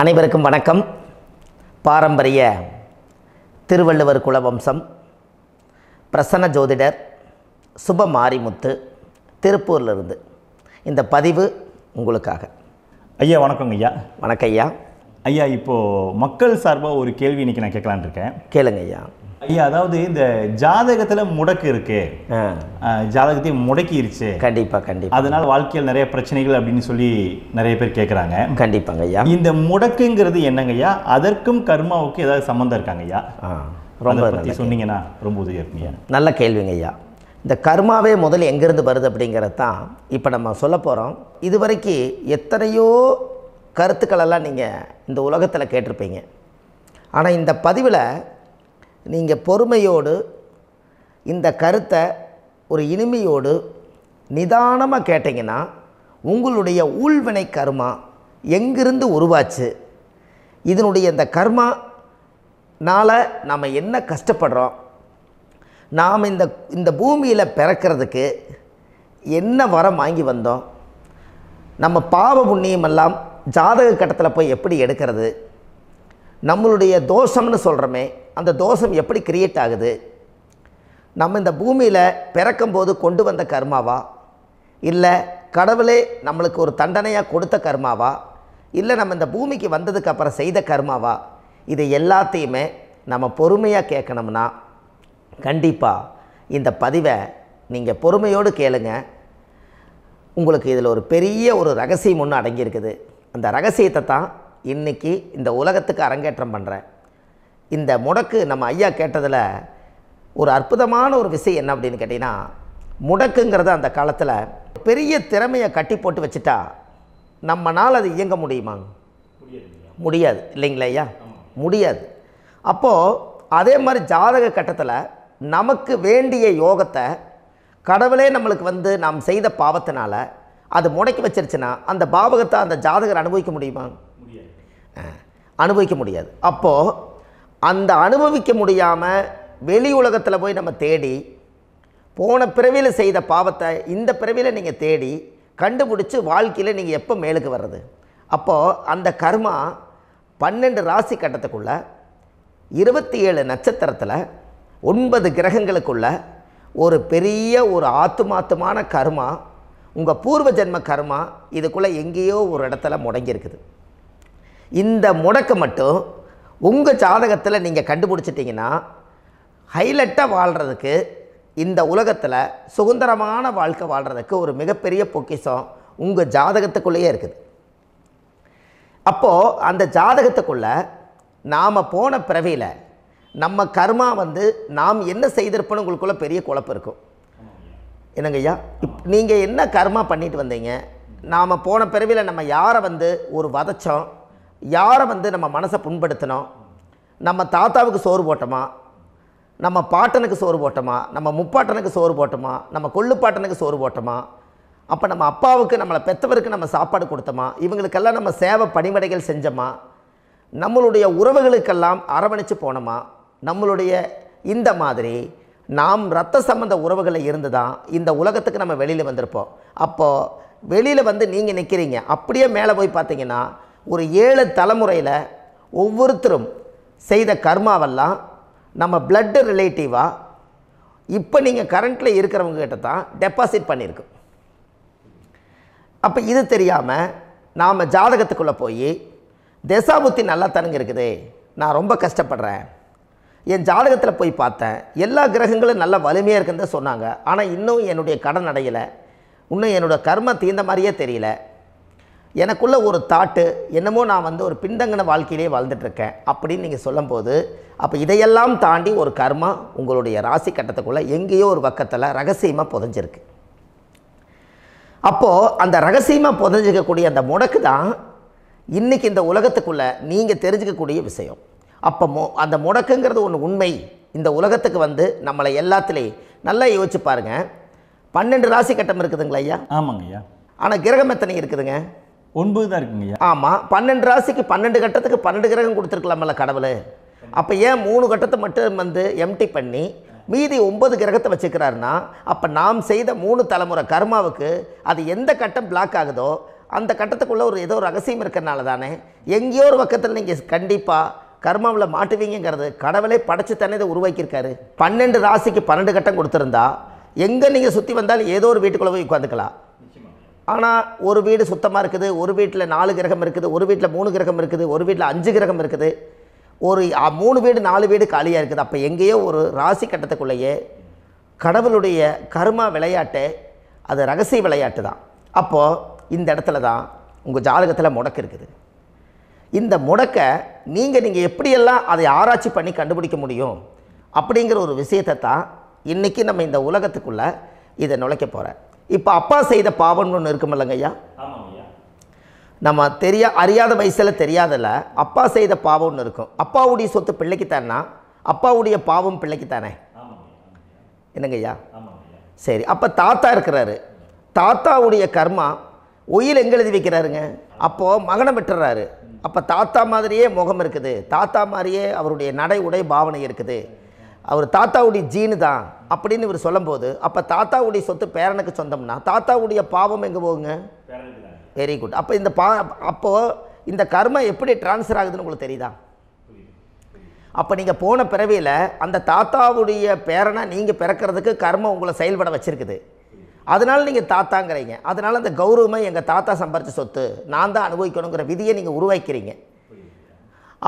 அனைவருக்கும் வணக்கம். பாரம்பரிய திருவள்ளுவர் குலவம்சம் பிரசன்ன ஜோதிடர் சுப மாரிமுத்து திருப்பூரிலிருந்து இந்த பதிவு உங்களுக்காக. ஐயா வணக்கங்க ஐயா. வணக்கம் ஐயா. ஐயா இப்போது மக்கள் சார்பாக ஒரு கேள்வி இன்றைக்கி நான் கேட்கலான்னு இருக்கேன். கேளுங்க ஐயா. ஐயா அதாவது இந்த ஜாதகத்தில் முடக்கு இருக்கு, ஜாதகத்தையும் முடக்கிருச்சு, கண்டிப்பாக அதனால் வாழ்க்கையில் நிறைய பிரச்சனைகள் அப்படின்னு சொல்லி நிறைய பேர் கேட்குறாங்க. கண்டிப்பாங்க ஐயா. இந்த முடக்குங்கிறது என்னங்க ஐயா? அதற்கும் கர்மாவுக்கு ஏதாவது சம்மந்தம் இருக்காங்க ஐயா? ரொம்ப பற்றி சொன்னீங்கன்னா ரொம்ப உதவியாக இருக்குங்க. நல்ல கேள்விங்க ஐயா. இந்த கர்மாவே முதல் எங்கேருந்து வருது அப்படிங்கிறது தான் இப்போ நம்ம சொல்ல போகிறோம். இது வரைக்கும் எத்தனையோ கருத்துக்களெல்லாம் நீங்கள் இந்த உலகத்தில் கேட்டிருப்பீங்க. ஆனால் இந்த பதிவில் நீங்கள் பொறுமையோடு இந்த கருத்தை ஒரு இனிமையோடு நிதானமாக கேட்டிங்கன்னா உங்களுடைய ஊழ்வினை கர்மா எங்கிருந்து உருவாச்சு, இதனுடைய இந்த கர்மானால் நாம் என்ன கஷ்டப்படுறோம், நாம் இந்த பூமியில் பிறக்கிறதுக்கு என்ன வரம் வாங்கி வந்தோம், நம்ம பாவ புண்ணியமெல்லாம் ஜாதக கட்டத்தில் போய் எப்படி எடுக்கிறது, நம்மளுடைய தோஷம்னு சொல்கிறோமே அந்த தோஷம் எப்படி கிரியேட் ஆகுது, நம்ம இந்த பூமியில் பிறக்கும்போது கொண்டு வந்த கர்மாவா, இல்லை கடவுளே நம்மளுக்கு ஒரு தண்டனையாக கொடுத்த கர்மாவா, இல்லை நம்ம இந்த பூமிக்கு வந்ததுக்கு அப்புறம் செய்த கர்மாவா, இது எல்லாத்தையுமே நம்ம பொறுமையாக கேட்கணும்னா கண்டிப்பாக இந்த பதிவை நீங்கள் பொறுமையோடு கேளுங்க. உங்களுக்கு இதில் ஒரு பெரிய ஒரு ரகசியம் ஒன்று அடங்கியிருக்குது. அந்த ரகசியத்தை தான் இன்றைக்கி இந்த உலகத்துக்கு அரங்கேற்றம் பண்ணுறேன். இந்த முடக்கு நம்ம ஐயா கேட்டதில் ஒரு அற்புதமான ஒரு விஷயம் என்ன அப்படின்னு கேட்டிங்கன்னா, முடக்குங்கிறது அந்த காலத்தில் பெரிய திறமையை கட்டி போட்டு வச்சுட்டா நம்மனால் அது இயங்க முடியுமா? முடியாது இல்லைங்களா ஐயா? முடியாது. அப்போது அதே மாதிரி ஜாதக கட்டத்தில் நமக்கு வேண்டிய யோகத்தை கடவுளே நம்மளுக்கு வந்து நாம் செய்த பாவத்தினால அது முடக்கி வச்சிருச்சுன்னா அந்த பாவகத்தை அந்த ஜாதகர் அனுபவிக்க முடியுமா? அனுபவிக்க முடியாது. அப்போது அந்த அனுபவிக்க முடியாமல் வெளி உலகத்தில் போய் நம்ம தேடி போன பிறவியில் செய்த பாவத்தை இந்த பிறவியில் நீங்கள் தேடி கண்டுபிடிச்சி வாழ்க்கையில் நீங்கள் எப்போ மேலுக்கு வர்றது? அப்போது அந்த கர்மா 12 ராசி கட்டத்துக்குள்ள 27 நட்சத்திரத்தில் 9 கிரகங்களுக்குள்ள ஒரு பெரிய ஒரு ஆத்துமாத்துமான கர்மா, உங்கள் பூர்வ ஜென்ம கர்மா இதுக்குள்ளே எங்கேயோ ஒரு இடத்துல முடங்கியிருக்குது. இந்த முடக்கை மட்டும் உங்கள் ஜாதகத்தில் நீங்கள் கண்டுபிடிச்சிட்டிங்கன்னா ஹைலைட்டாக வாழ்கிறதுக்கு, இந்த உலகத்தில் சுதந்திரமான வாழ்க்கை வாழ்கிறதுக்கு ஒரு மிகப்பெரிய பொக்கிஷம் உங்கள் ஜாதகத்துக்குள்ளேயே இருக்குது. அப்போது அந்த ஜாதகத்துக்குள்ளே நாம் போன பிறவியில் நம்ம கர்மா வந்து நாம் என்ன செய்திருப்போன்னு உங்களுக்குள்ளே பெரிய குழப்பம் இருக்கும். என்னங்க ஐயா, நீங்கள் என்ன கர்மா பண்ணிட்டு வந்தீங்க, நாம் போன பிறவியில் நம்ம யாரை வந்து ஒரு வதச்சோம், யாரை வந்து நம்ம மனசை புண்படுத்தினோம், நம்ம தாத்தாவுக்கு சோறு போட்டோமா, நம்ம பாட்டனுக்கு சோறு போட்டோமா, நம்ம முப்பாட்டனுக்கு சோறு போட்டோமா, நம்ம கொள்ளுப்பாட்டனுக்கு சோறு போட்டோமா, அப்போ நம்ம அப்பாவுக்கு நம்மளை பெற்றவருக்கு நம்ம சாப்பாடு கொடுத்தோமா, இவங்களுக்கெல்லாம் நம்ம சேவை பணிவிடைகள் செஞ்சோமா, நம்மளுடைய உறவுகளுக்கெல்லாம் அரவணைச்சு போனோமா, நம்மளுடைய இந்த மாதிரி நாம் இரத்த சம்பந்த உறவுகளில் இருந்து தான் இந்த உலகத்துக்கு நம்ம வெளியில் வந்திருப்போம். அப்போது வெளியில் வந்து நீங்கள் நிற்கிறீங்க, அப்படியே மேலே போய் பார்த்தீங்கன்னா ஒரு 7 தலைமுறையில் ஒவ்வொருத்தரும் செய்த கர்மாவெல்லாம் நம்ம பிளட்டு ரிலேட்டிவாக இப்போ நீங்கள் கரண்ட்டில் இருக்கிறவங்ககிட்ட தான் டெபாசிட் பண்ணியிருக்கோம். அப்போ இது தெரியாமல் நாம் ஜாதகத்துக்குள்ளே போய் தசாபுத்தி நல்லா தனுங்க இருக்குது, நான் ரொம்ப கஷ்டப்படுறேன், என் ஜாதகத்தில் போய் பார்த்தேன் எல்லா கிரகங்களும் நல்ல வலிமையாக இருக்குன்னு சொன்னாங்க, ஆனால் இன்னும் என்னுடைய கடன் அடையலை, இன்னும் என்னோடய கர்ம தீர்ந்த மாதிரியே தெரியல, எனக்குள்ள ஒரு தாட்டு என்னமோ நான் வந்து ஒரு பின்தங்கின வாழ்க்கையிலே வாழ்ந்துட்டுருக்கேன் அப்படின்னு நீங்கள் சொல்லும்போது, அப்போ இதையெல்லாம் தாண்டி ஒரு கர்மா உங்களுடைய ராசி கட்டத்துக்குள்ளே எங்கேயோ ஒரு பக்கத்தில் ரகசியமாக புதைஞ்சிருக்கு. அப்போது அந்த ரகசியமாக புதைஞ்சிக்கக்கூடிய அந்த முடக்கு தான் இன்றைக்கி இந்த உலகத்துக்குள்ளே நீங்கள் தெரிஞ்சுக்கக்கூடிய விஷயம். அப்போ அந்த முடக்குங்கிறது ஒன்று உண்மை. இந்த உலகத்துக்கு வந்து நம்மளை எல்லாத்துலேயும் நல்லா யோசிச்சு பாருங்கள். 12 ராசி கட்டம் இருக்குதுங்களா ஐயா? ஆமாங்க ஐயா. ஆனால் கிரகம் எத்தனை இருக்குதுங்க? 9 தான் இருக்குங்க ஐயா. ஆமாம், 12 ராசிக்கு 12 கட்டத்துக்கு 12 கிரகம் கொடுத்துருக்கலாமல்ல கடவுள். அப்போ ஏன் 3 கட்டத்தை மட்டும் வந்து எம்டி பண்ணி மீதி 9 கிரகத்தை வச்சுக்கிறாருன்னா, அப்போ நாம் செய்த 3 தலைமுறை கர்மாவுக்கு அது எந்த கட்டம் பிளாக் ஆகுதோ அந்த கட்டத்துக்குள்ளே ஏதோ ஒரு ரகசியம் இருக்கிறனால தானே எங்கேயோ ஒரு பக்கத்தில் நீங்கள் கண்டிப்பாக கர்மாவில் மாட்டுவீங்கிறது கடவுளே படைச்சு தானே இதை உருவாக்கியிருக்காரு. 12 ராசிக்கு 12 கட்டம் கொடுத்துருந்தா எங்கே நீங்கள் சுற்றி வந்தாலும் ஏதோ ஒரு வீட்டுக்குள்ளே போய் உட்காந்துக்கலாம். ஆனால் ஒரு வீடு சுத்தமாக இருக்குது, ஒரு வீட்டில் 4 கிரகம் இருக்குது, ஒரு வீட்டில் 3 கிரகம் இருக்குது, ஒரு வீட்டில் 5 கிரகம் இருக்குது, ஒரு 3 வீடு 4 வீடு காலியாக இருக்குது. அப்போ எங்கேயோ ஒரு ராசி கட்டத்துக்குள்ளேயே கடவுளுடைய கர்மா விளையாட்டு, அது ரகசிய விளையாட்டு தான். அப்போது இந்த இடத்துல தான் உங்கள் ஜாதகத்தில் முடக்கு இருக்குது. இந்த முடக்கை நீங்கள் எப்படியெல்லாம் அதை ஆராய்ச்சி பண்ணி கண்டுபிடிக்க முடியும் அப்படிங்கிற ஒரு விஷயத்தை தான் இன்றைக்கி நம்ம இந்த உலகத்துக்குள்ளே இதை நுழைக்க போகிறேன். இப்போ அப்பா செய்த பாவம்னு ஒன்று இருக்குமில்லங்க ஐயா, நம்ம அறியாத வயசில் தெரியாதில்ல, அப்பா செய்த பாவம் ஒன்று இருக்கும். அப்பாவுடைய சொத்து பிள்ளைக்குத்தானா, அப்பாவுடைய பாவம் பிள்ளைக்குத்தானே, என்னங்க ஐயா? சரி, அப்போ தாத்தா இருக்கிறாரு, தாத்தாவுடைய கர்மா உயிர் எங்கே எழுதி வைக்கிறாருங்க? அப்போது மகனை விட்டுறாரு. அப்போ தாத்தா மாதிரியே முகம் இருக்குது, தாத்தா மாதிரியே அவருடைய நடை உடை பாவனை இருக்குது, அவர் தாத்தாவுடைய ஜீனு தான் அப்படின்னு இவர் சொல்லும்போது, அப்போ தாத்தாவுடைய சொத்து பேரனுக்கு சொந்தம்னா தாத்தாவுடைய பாவம் எங்கே போகுங்க? Very good. அப்போ அப்போது இந்த கர்மா எப்படி டிரான்ஸ்ஃபர் ஆகுதுன்னு உங்களுக்கு தெரியுதா? அப்போ நீங்கள் போன பிறவியில் அந்த தாத்தாவுடைய பேரனை நீங்கள் பிறக்கிறதுக்கு கர்மம் உங்களை செயல்பட வச்சுருக்குது. அதனால் நீங்கள் தாத்தாங்கிறீங்க. அதனால் அந்த கௌரவமை எங்கள் தாத்தா சம்பாரித்த சொத்து நான் தான் அனுபவிக்கணுங்கிற விதியை நீங்கள் உருவாக்கிறீங்க.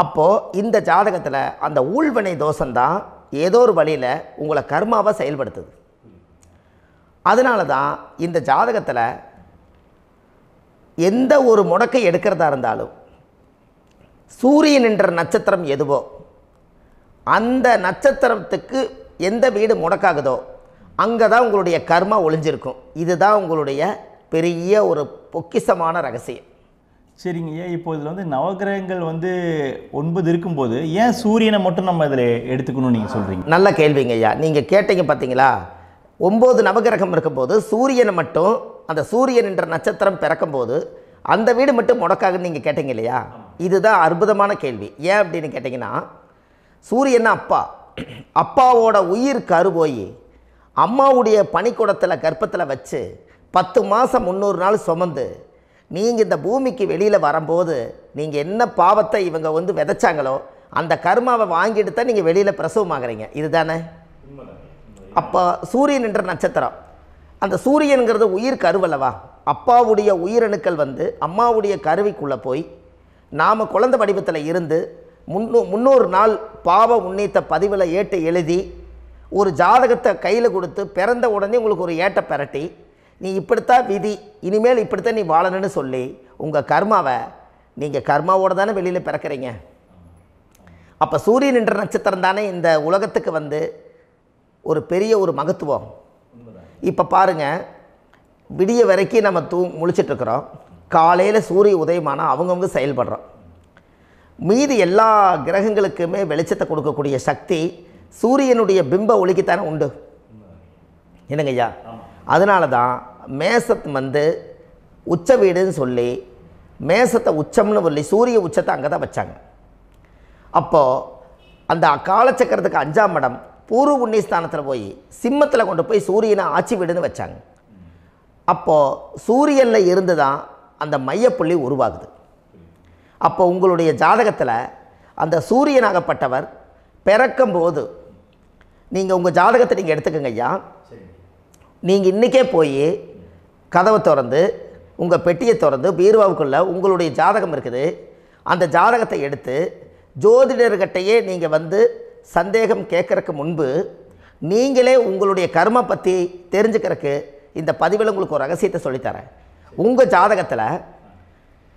அப்போது இந்த ஜாதகத்தில் அந்த ஊழ்வினை தோஷந்தான் ஏதோ ஒரு வழியில் உங்களை கர்மாவை செயல்படுத்துது. அதனால தான் இந்த ஜாதகத்தில் எந்த ஒரு முடக்கை எடுக்கிறதா இருந்தாலும் சூரியன் என்ற நட்சத்திரம் எதுவோ அந்த நட்சத்திரத்துக்கு எந்த வீடு முடக்காகுதோ அங்கே தான் உங்களுடைய கர்மா ஒளிஞ்சிருக்கும். இதுதான் உங்களுடைய பெரிய ஒரு பொக்கிஷமான ரகசியம். சரிங்க ஐயா, இப்போ இதில் நவகிரகங்கள் 9 இருக்கும்போது ஏன் சூரியனை மட்டும் நம்ம இதில் எடுத்துக்கணும்னு நீங்கள் சொல்கிறீங்க? நல்ல கேள்விங்க ஐயா. நீங்கள் கேட்டீங்க பார்த்தீங்களா, 9 நவகிரகம் இருக்கும்போது சூரியனை மட்டும், அந்த சூரியன் என்ற நட்சத்திரம் பிறக்கும்போது அந்த வீடு மட்டும் முடக்காகுன்னு நீங்கள் கேட்டீங்க இல்லையா? இதுதான் அற்புதமான கேள்வி. ஏன் அப்படின்னு கேட்டிங்கன்னா, சூரியன்னா அப்பா, அப்பாவோட உயிர் கரு போய் அம்மாவுடைய பனிக்கூடத்தில் கர்ப்பத்தில் வச்சு 10 மாதம் 300 நாள் சுமந்து நீங்கள் இந்த பூமிக்கு வெளியில் வரும்போது நீங்கள் என்ன பாவத்தை இவங்க விதைச்சாங்களோ அந்த கர்மாவை வாங்கிட்டு தான் நீங்கள் வெளியில் பிரசவமாகறீங்க. இதுதானே? அப்போ சூரியன் என்ற நட்சத்திரம், அந்த சூரியனுங்கிறது உயிர் கருவல்லவா, அப்பாவுடைய உயிரணுக்கள் அம்மாவுடைய கருவிக்குள்ளே போய் நாம் குழந்தை வடிவத்தில் இருந்து 300 நாள் பாவ உன்னித்த பதிவில் ஏட்டை எழுதி ஒரு ஜாதகத்தை கையில் கொடுத்து பிறந்த உடனே உங்களுக்கு ஒரு ஏட்டை பெரட்டி நீ இப்படித்தான் விதி, இனிமேல் இப்படித்தான் நீ வாழணும்னு சொல்லி உங்கள் கர்மாவை நீங்கள் கர்மாவோடு தானே வெளியில் பிறக்கிறீங்க. அப்போ சூரியன் என்ற நட்சத்திரம் தானே இந்த உலகத்துக்கு ஒரு பெரிய ஒரு மகத்துவம். இப்போ பாருங்கள், விடிய வரைக்கும் நம்ம முழிச்சிட்ருக்குறோம், காலையில் சூரிய உதயமானால் அவங்கவுங்க செயல்படுறோம். மீதி எல்லா கிரகங்களுக்குமே வெளிச்சத்தை கொடுக்கக்கூடிய சக்தி சூரியனுடைய பிம்ப ஒளிக்குத்தானே உண்டு, என்னங்க ஐயா? அதனால தான் மேசத்து உச்ச வீடுன்னு சொல்லி மேசத்தை உச்சம்னு சொல்லி சூரிய உச்சத்தை அங்கே தான் வச்சாங்க. அப்போது அந்த காலச்சக்கரத்துக்கு 5ஆம் இடம் பூர்வ புண்ணியஸ்தானத்தில் போய் சிம்மத்தில் கொண்டு போய் சூரியனை ஆட்சி வீடுன்னு வச்சாங்க. அப்போது சூரியனில் இருந்து தான் அந்த மையப்புள்ளி உருவாகுது. அப்போ உங்களுடைய ஜாதகத்தில் அந்த சூரியனாகப்பட்டவர் பிறக்கும்போது நீங்கள் உங்கள் ஜாதகத்தை நீங்கள் எடுத்துக்கங்க ஐயா. நீங்கள் இன்றைக்கே போய் கதவை திறந்து உங்கள் பெட்டியை திறந்து பீர்வாவுக்குள்ளே உங்களுடைய ஜாதகம் இருக்குது, அந்த ஜாதகத்தை எடுத்து ஜோதிடர்கிட்டையே நீங்கள் சந்தேகம் கேட்குறக்கு முன்பு நீங்களே உங்களுடைய கர்ம பற்றி தெரிஞ்சுக்கிறதுக்கு இந்த பதிவில் உங்களுக்கு ஒரு ரகசியத்தை சொல்லித்தரேன். உங்கள் ஜாதகத்தில்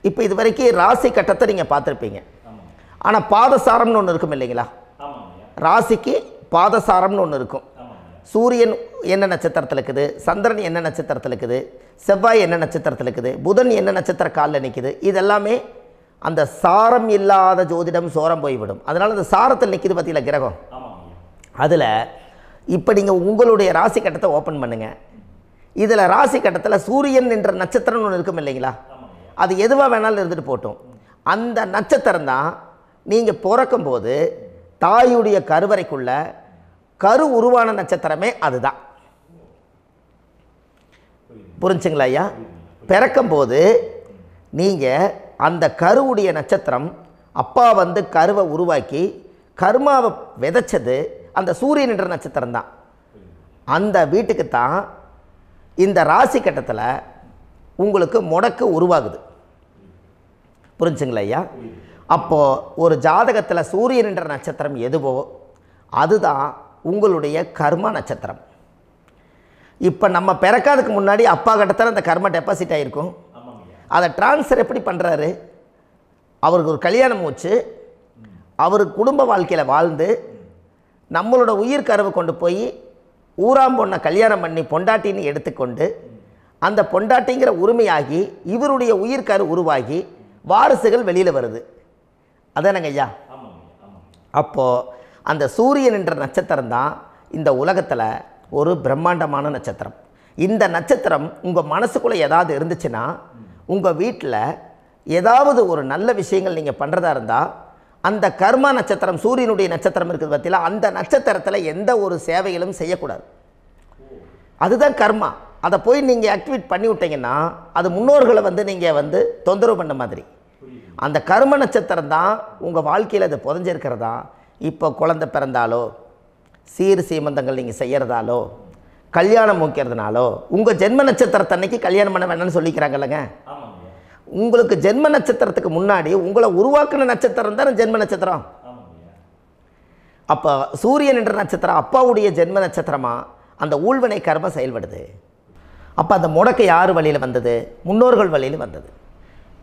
இப்போ இது வரைக்கும் ராசி கட்டத்தை நீங்கள் பார்த்துருப்பீங்க, ஆனால் பாதசாரம்னு ஒன்று இருக்கும் இல்லைங்களா? ராசிக்கு பாதசாரம்னு ஒன்று இருக்கும். சூரியன் என்ன நட்சத்திரத்தில் இருக்குது, சந்திரன் என்ன நட்சத்திரத்தில் இருக்குது, செவ்வாய் என்ன நட்சத்திரத்தில் இருக்குது, புதன் என்ன நட்சத்திர காலில் நிற்குது, இதெல்லாமே அந்த சாரம் இல்லாத ஜோதிடம் சோரம் போய்விடும். அதனால் அந்த சாரத்தில் நிற்கிது பார்த்தீங்களா கிரகம், அதில் இப்போ நீங்கள் உங்களுடைய ராசி கட்டத்தை ஓப்பன் பண்ணுங்கள். இதில் ராசி கட்டத்தில் சூரியன் என்ற நட்சத்திரம்னு ஒன்று இருக்கும் இல்லைங்களா? அது எதுவாக வேணாலும் இருந்துட்டு போட்டோம். அந்த நட்சத்திரம் தான் நீங்கள் பிறக்கும்போது தாயுடைய கருவறைக்குள்ள கரு உருவான நட்சத்திரமே அதுதான். புரிஞ்சுங்களா ஐயா? பிறக்கும்போது நீங்கள் அந்த கருவுடைய நட்சத்திரம் அப்பா வந்து கருவை உருவாக்கி கர்மாவை விதைச்சது அந்த சூரியன் என்ற நட்சத்திரம் தான். அந்த வீட்டுக்கு தான் இந்த ராசி கட்டத்தில் உங்களுக்கு முடக்கு உருவாகுது. புரிஞ்சுங்களா ஐயா? அப்போது ஒரு ஜாதகத்தில் சூரியன் என்ற நட்சத்திரம் எதுவோ அதுதான் உங்களுடைய கர்ம நட்சத்திரம். இப்போ நம்ம பிறக்காதுக்கு முன்னாடி அப்பா கட்டத்தில் அந்த கர்ம டெபாசிட் ஆகிருக்கும். அதை ட்ரான்ஸ்ஃபர் எப்படி பண்ணுறாரு? அவருக்கு ஒரு கல்யாணம் மூச்சு, அவர் குடும்ப வாழ்க்கையில் வாழ்ந்து நம்மளோட உயிர் கருவை கொண்டு போய் ஊராம் பொண்ணை கல்யாணம் பண்ணி பொண்டாட்டின்னு எடுத்துக்கொண்டு அந்த பொண்டாட்டிங்கிற உரிமையாகி இவருடைய உயிர் கரு உருவாகி வாரிசுகள் வெளியில் வருது. அதானங்க ஐயா? அப்போது அந்த சூரியன் என்ற நட்சத்திரம் தான் இந்த உலகத்தில் ஒரு பிரம்மாண்டமான நட்சத்திரம். இந்த நட்சத்திரம் உங்கள் மனசுக்குள்ளே ஏதாவது இருந்துச்சுன்னா உங்கள் வீட்டில் ஏதாவது ஒரு நல்ல விஷயங்கள் நீங்கள் பண்ணுறதா இருந்தால் அந்த கர்மா நட்சத்திரம் சூரியனுடைய நட்சத்திரம் இருக்குது பார்த்தீங்களா, அந்த நட்சத்திரத்தில் எந்த ஒரு சேவைகளும் செய்யக்கூடாது. அதுதான் கர்மா. அதை போய் நீங்கள் ஆக்டிவேட் பண்ணி விட்டீங்கன்னா அது முன்னோர்களை வந்து நீங்கள் வந்து தொந்தரவு பண்ண மாதிரி. அந்த கர்ம நட்சத்திரம் தான் உங்கள் வாழ்க்கையில் அது புதஞ்சிருக்கிறதா. இப்போ குழந்தை பிறந்தாலோ சீர் சீமந்தங்கள் நீங்கள் செய்கிறதாலோ கல்யாணம் முக்கிறதுனாலோ உங்கள் ஜென்ம நட்சத்திரத்தன்னைக்கு கல்யாணம் பண்ண வேணாம்னு சொல்லிக்கிறாங்கல்லங்க. உங்களுக்கு ஜென்ம நட்சத்திரத்துக்கு முன்னாடி உங்களை உருவாக்குன நட்சத்திரம் தான் ஜென்ம நட்சத்திரம். அப்போ சூரியன் என்ற நட்சத்திரம் அப்பாவுடைய ஜென்ம நட்சத்திரமாக அந்த ஊழ்வினை கர்மம் செயல்படுது. அப்போ அந்த முடக்கு யார் வழியில் வந்தது? முன்னோர்கள் வழியில் வந்தது.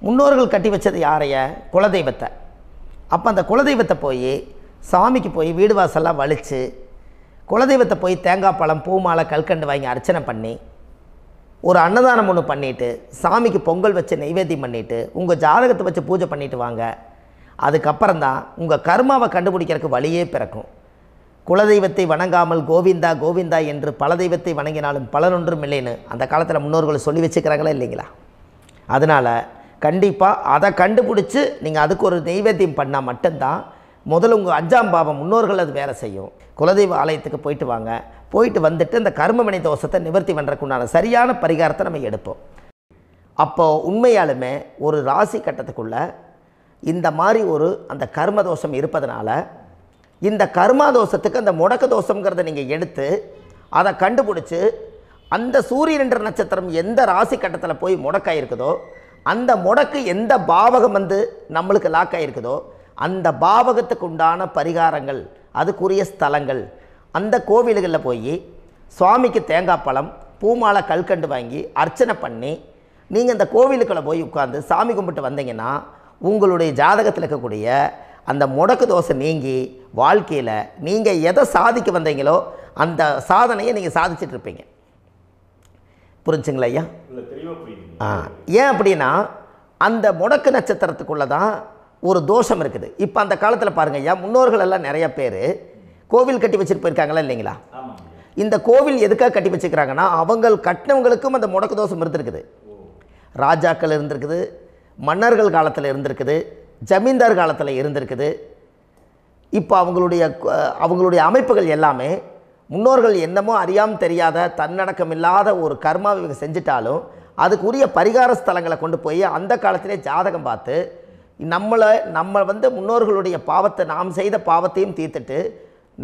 முன்னோர்கள் கட்டி வச்சது யாரைய? குலதெய்வத்தை. அப்போ அந்த குலதெய்வத்தை போய் சாமிக்கு போய் வீடு வாசல்லாம் வலித்து குலதெய்வத்தை போய் தேங்காய் பழம் பூ மாலை கல்கண்டு வாங்கி அர்ச்சனை பண்ணி ஒரு அன்னதானம் ஒன்று பண்ணிவிட்டு சாமிக்கு பொங்கல் வச்சு நைவேத்தியம் பண்ணிவிட்டு உங்கள் ஜாதகத்தை வச்சு பூஜை பண்ணிவிட்டு வாங்க. அதுக்கப்புறம் தான் உங்கள் கர்மாவை கண்டுபிடிக்கிறதுக்கு வழியே பிறக்கும். குலதெய்வத்தை வணங்காமல் கோவிந்தா கோவிந்தா என்று பல தெய்வத்தை வணங்கினாலும் பலனொன்றும் இல்லைன்னு அந்த காலத்தில் முன்னோர்கள் சொல்லி வச்சுக்கிறாங்களா இல்லைங்களா? அதனால் கண்டிப்பாக அதை கண்டுபிடிச்சி நீங்கள் அதுக்கு ஒரு நைவேத்தியம் பண்ணால் மட்டும்தான் முதல்ல உங்கள் 5ஆம் பாவம் முன்னோர்கள் அது வேலை செய்யும். குலதெய்வ ஆலயத்துக்கு போயிட்டு வாங்க. போயிட்டு வந்துட்டு இந்த கர்மவினை தோஷத்தை நிவர்த்தி பண்ணுறதுக்குண்டான சரியான பரிகாரத்தை நம்ம எடுப்போம். அப்போது உண்மையாலுமே ஒரு ராசி கட்டத்துக்குள்ளே இந்த மாதிரி ஒரு அந்த கர்ம தோஷம் இருப்பதனால இந்த கர்மா தோஷத்துக்கு அந்த முடக்க தோஷங்கிறத நீங்கள் எடுத்து அதை கண்டுபிடிச்சி அந்த சூரியன் என்ற நட்சத்திரம் எந்த ராசி கட்டத்தில் போய் முடக்காயிருக்குதோ அந்த முடக்கு எந்த பாவகம் வந்து நம்மளுக்கு லாக் ஆகிருக்குதோ அந்த பாவகத்துக்கு உண்டான பரிகாரங்கள் அதுக்குரிய ஸ்தலங்கள் அந்த கோவில்களில் போய் சுவாமிக்கு தேங்காய் பழம் பூமாலை கல்கண்டு வாங்கி அர்ச்சனை பண்ணி நீங்கள் அந்த கோவிலுக்குள்ளே போய் உட்காந்து சாமி கும்பிட்டு வந்தீங்கன்னா உங்களுடைய ஜாதகத்தில் இருக்கக்கூடிய அந்த முடக்கு தோசை நீங்கி வாழ்க்கையில் நீங்கள் எதை சாதிக்க வந்தீங்களோ அந்த சாதனையை நீங்கள் சாதிச்சிட்ருப்பீங்க. புரிஞ்சுங்களா ஐயா? ஏன் அப்படின்னா அந்த முடக்கு நட்சத்திரத்துக்குள்ளே தான் ஒரு தோஷம் இருக்குது. இப்போ அந்த காலத்தில் பாருங்கள் ஐயா, முன்னோர்கள் எல்லாம் நிறைய பேர் கோவில் கட்டி வச்சுட்டு போயிருக்காங்களா இல்லைங்களா? இந்த கோவில் எதுக்காக கட்டி வச்சுக்கிறாங்கன்னா அவங்க கட்டினவங்களுக்கும் அந்த முடக்கு தோஷம் இருந்திருக்குது. ராஜாக்கள் இருந்திருக்குது, மன்னர்கள் காலத்தில் இருந்திருக்குது, ஜமீன்தார் காலத்தில் இருந்திருக்குது. இப்போ அவங்களுடைய அமைப்புகள் எல்லாமே முன்னோர்கள் என்னமோ அறியாமல் தெரியாத தன்னடக்கம் இல்லாத ஒரு கர்மாவை இவங்க செஞ்சிட்டாலும் அதுக்குரிய பரிகார ஸ்தலங்களை கொண்டு போய் அந்த காலத்திலே ஜாதகம் பார்த்து நம்ம வந்து முன்னோர்களுடைய பாவத்தை நாம் செய்த பாவத்தையும் தீர்த்துட்டு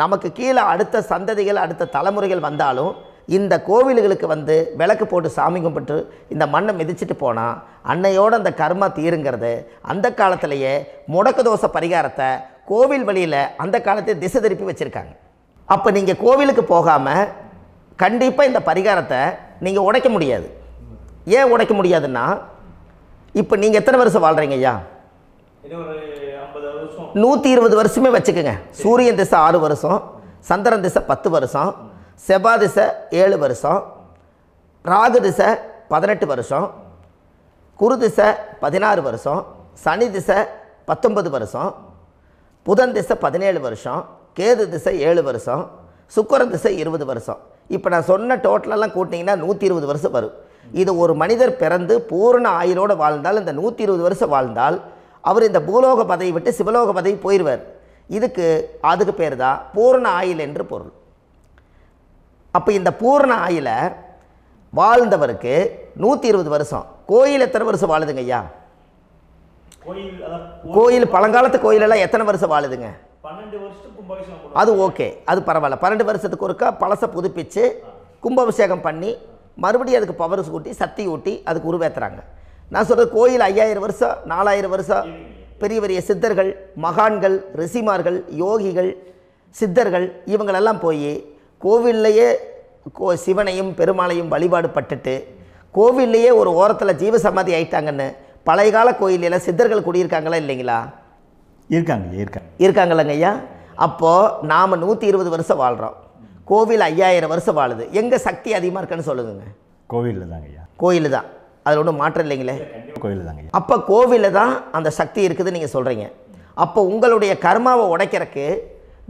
நமக்கு கீழே அடுத்த சந்ததிகள் அடுத்த தலைமுறைகள் வந்தாலும் இந்த கோவில்களுக்கு வந்து விளக்கு போட்டு சாமி கும்பிட்டு இந்த மண்ணை மிதிச்சிட்டு போனால் அன்னையோடு அந்த கர்மா தீருங்கிறது அந்த காலத்திலேயே முடக்கு தோசை பரிகாரத்தை கோவில் வழியில் அந்த காலத்தை திசை திருப்பி வச்சுருக்காங்க. அப்போ நீங்கள் கோவிலுக்கு போகாமல் கண்டிப்பாக இந்த பரிகாரத்தை நீங்கள் உடைக்க முடியாது. ஏன் உடைக்க முடியாதுன்னா இப்போ நீங்கள் எத்தனை வருஷம் வாழ்கிறீங்க ஐயா? 120 வருஷமே வச்சுக்கோங்க. சூரியன் திசை 6 வருஷம், சந்திரன் திசை 10 வருஷம், செவ்வாய் திசை 7 வருஷம், ராகு திசை 18 வருஷம், குரு திசை 16 வருஷம், சனி திசை 19 வருஷம், புதன் திசை 17 வருஷம், கேது திசை 7 வருஷம், சுக்கிரன் திசை 20 வருஷம். இப்போ நான் சொன்ன டோட்டலெல்லாம் கூட்டிங்கன்னா 120 வருஷம் வரும். இது ஒரு மனிதர் பிறந்து பூரண ஆயுளோடு வாழ்ந்தால் இந்த 120 வருஷம் வாழ்ந்தால் அவர் இந்த பூலோக பதவி விட்டு சிவலோக பதவி போயிடுவார். அதுக்கு பேர் தான் பூரண ஆயுள் என்று பொருள். அப்போ இந்த பூரண ஆயுளை வாழ்ந்தவருக்கு 120 வருஷம். கோயில் எத்தனை வருஷம் வாழுதுங்க ஐயா? கோயில் பழங்காலத்து கோயிலெல்லாம் எத்தனை வருஷம் வாழுதுங்க? 12 வருஷத்துக்கு கும்பாபிஷேகம். அது ஓகே, அது பரவாயில்ல. 12 வருஷத்துக்கு ஒருக்கா பழசை புதுப்பிச்சு கும்பாபிஷேகம் பண்ணி மறுபடியும் அதுக்கு பவர் ஊட்டி சக்தி ஊட்டி அதுக்கு உருவேற்றுறாங்க. நான் சொல்கிறது கோயில் 5000 வருஷம் 4000 வருஷம் பெரிய பெரிய சித்தர்கள், மகான்கள், ரிஷிமார்கள், யோகிகள், சித்தர்கள் இவங்களெல்லாம் போய் கோவில்லையே சிவனையும் பெருமாளையும் வழிபாடு பட்டுட்டு கோவில்லையே ஒரு ஓரத்தில் ஜீவசமாதி ஆயிட்டாங்கன்னு பழைய கால கோயிலில் சித்தர்கள் குடியிருக்காங்களா இல்லைங்களா? இருக்காங்கல்லங்க ஐயா. அப்போது நாம் 120 வருஷம் வாழ்கிறோம், கோவில் 5000 வருஷம் வாழுது. எங்கே சக்தி அதிகமாக இருக்குன்னு சொல்லுங்க? கோவிலில் தாங்க ஐயா. கோயில் தான், அதில் ஒன்றும் மாற்றம் இல்லைங்களே. கோவில் தாங்க. அப்போ கோவிலில் தான் அந்த சக்தி இருக்குதுன்னு நீங்கள் சொல்கிறீங்க. அப்போ உங்களுடைய கர்மாவை உடைக்கிறதுக்கு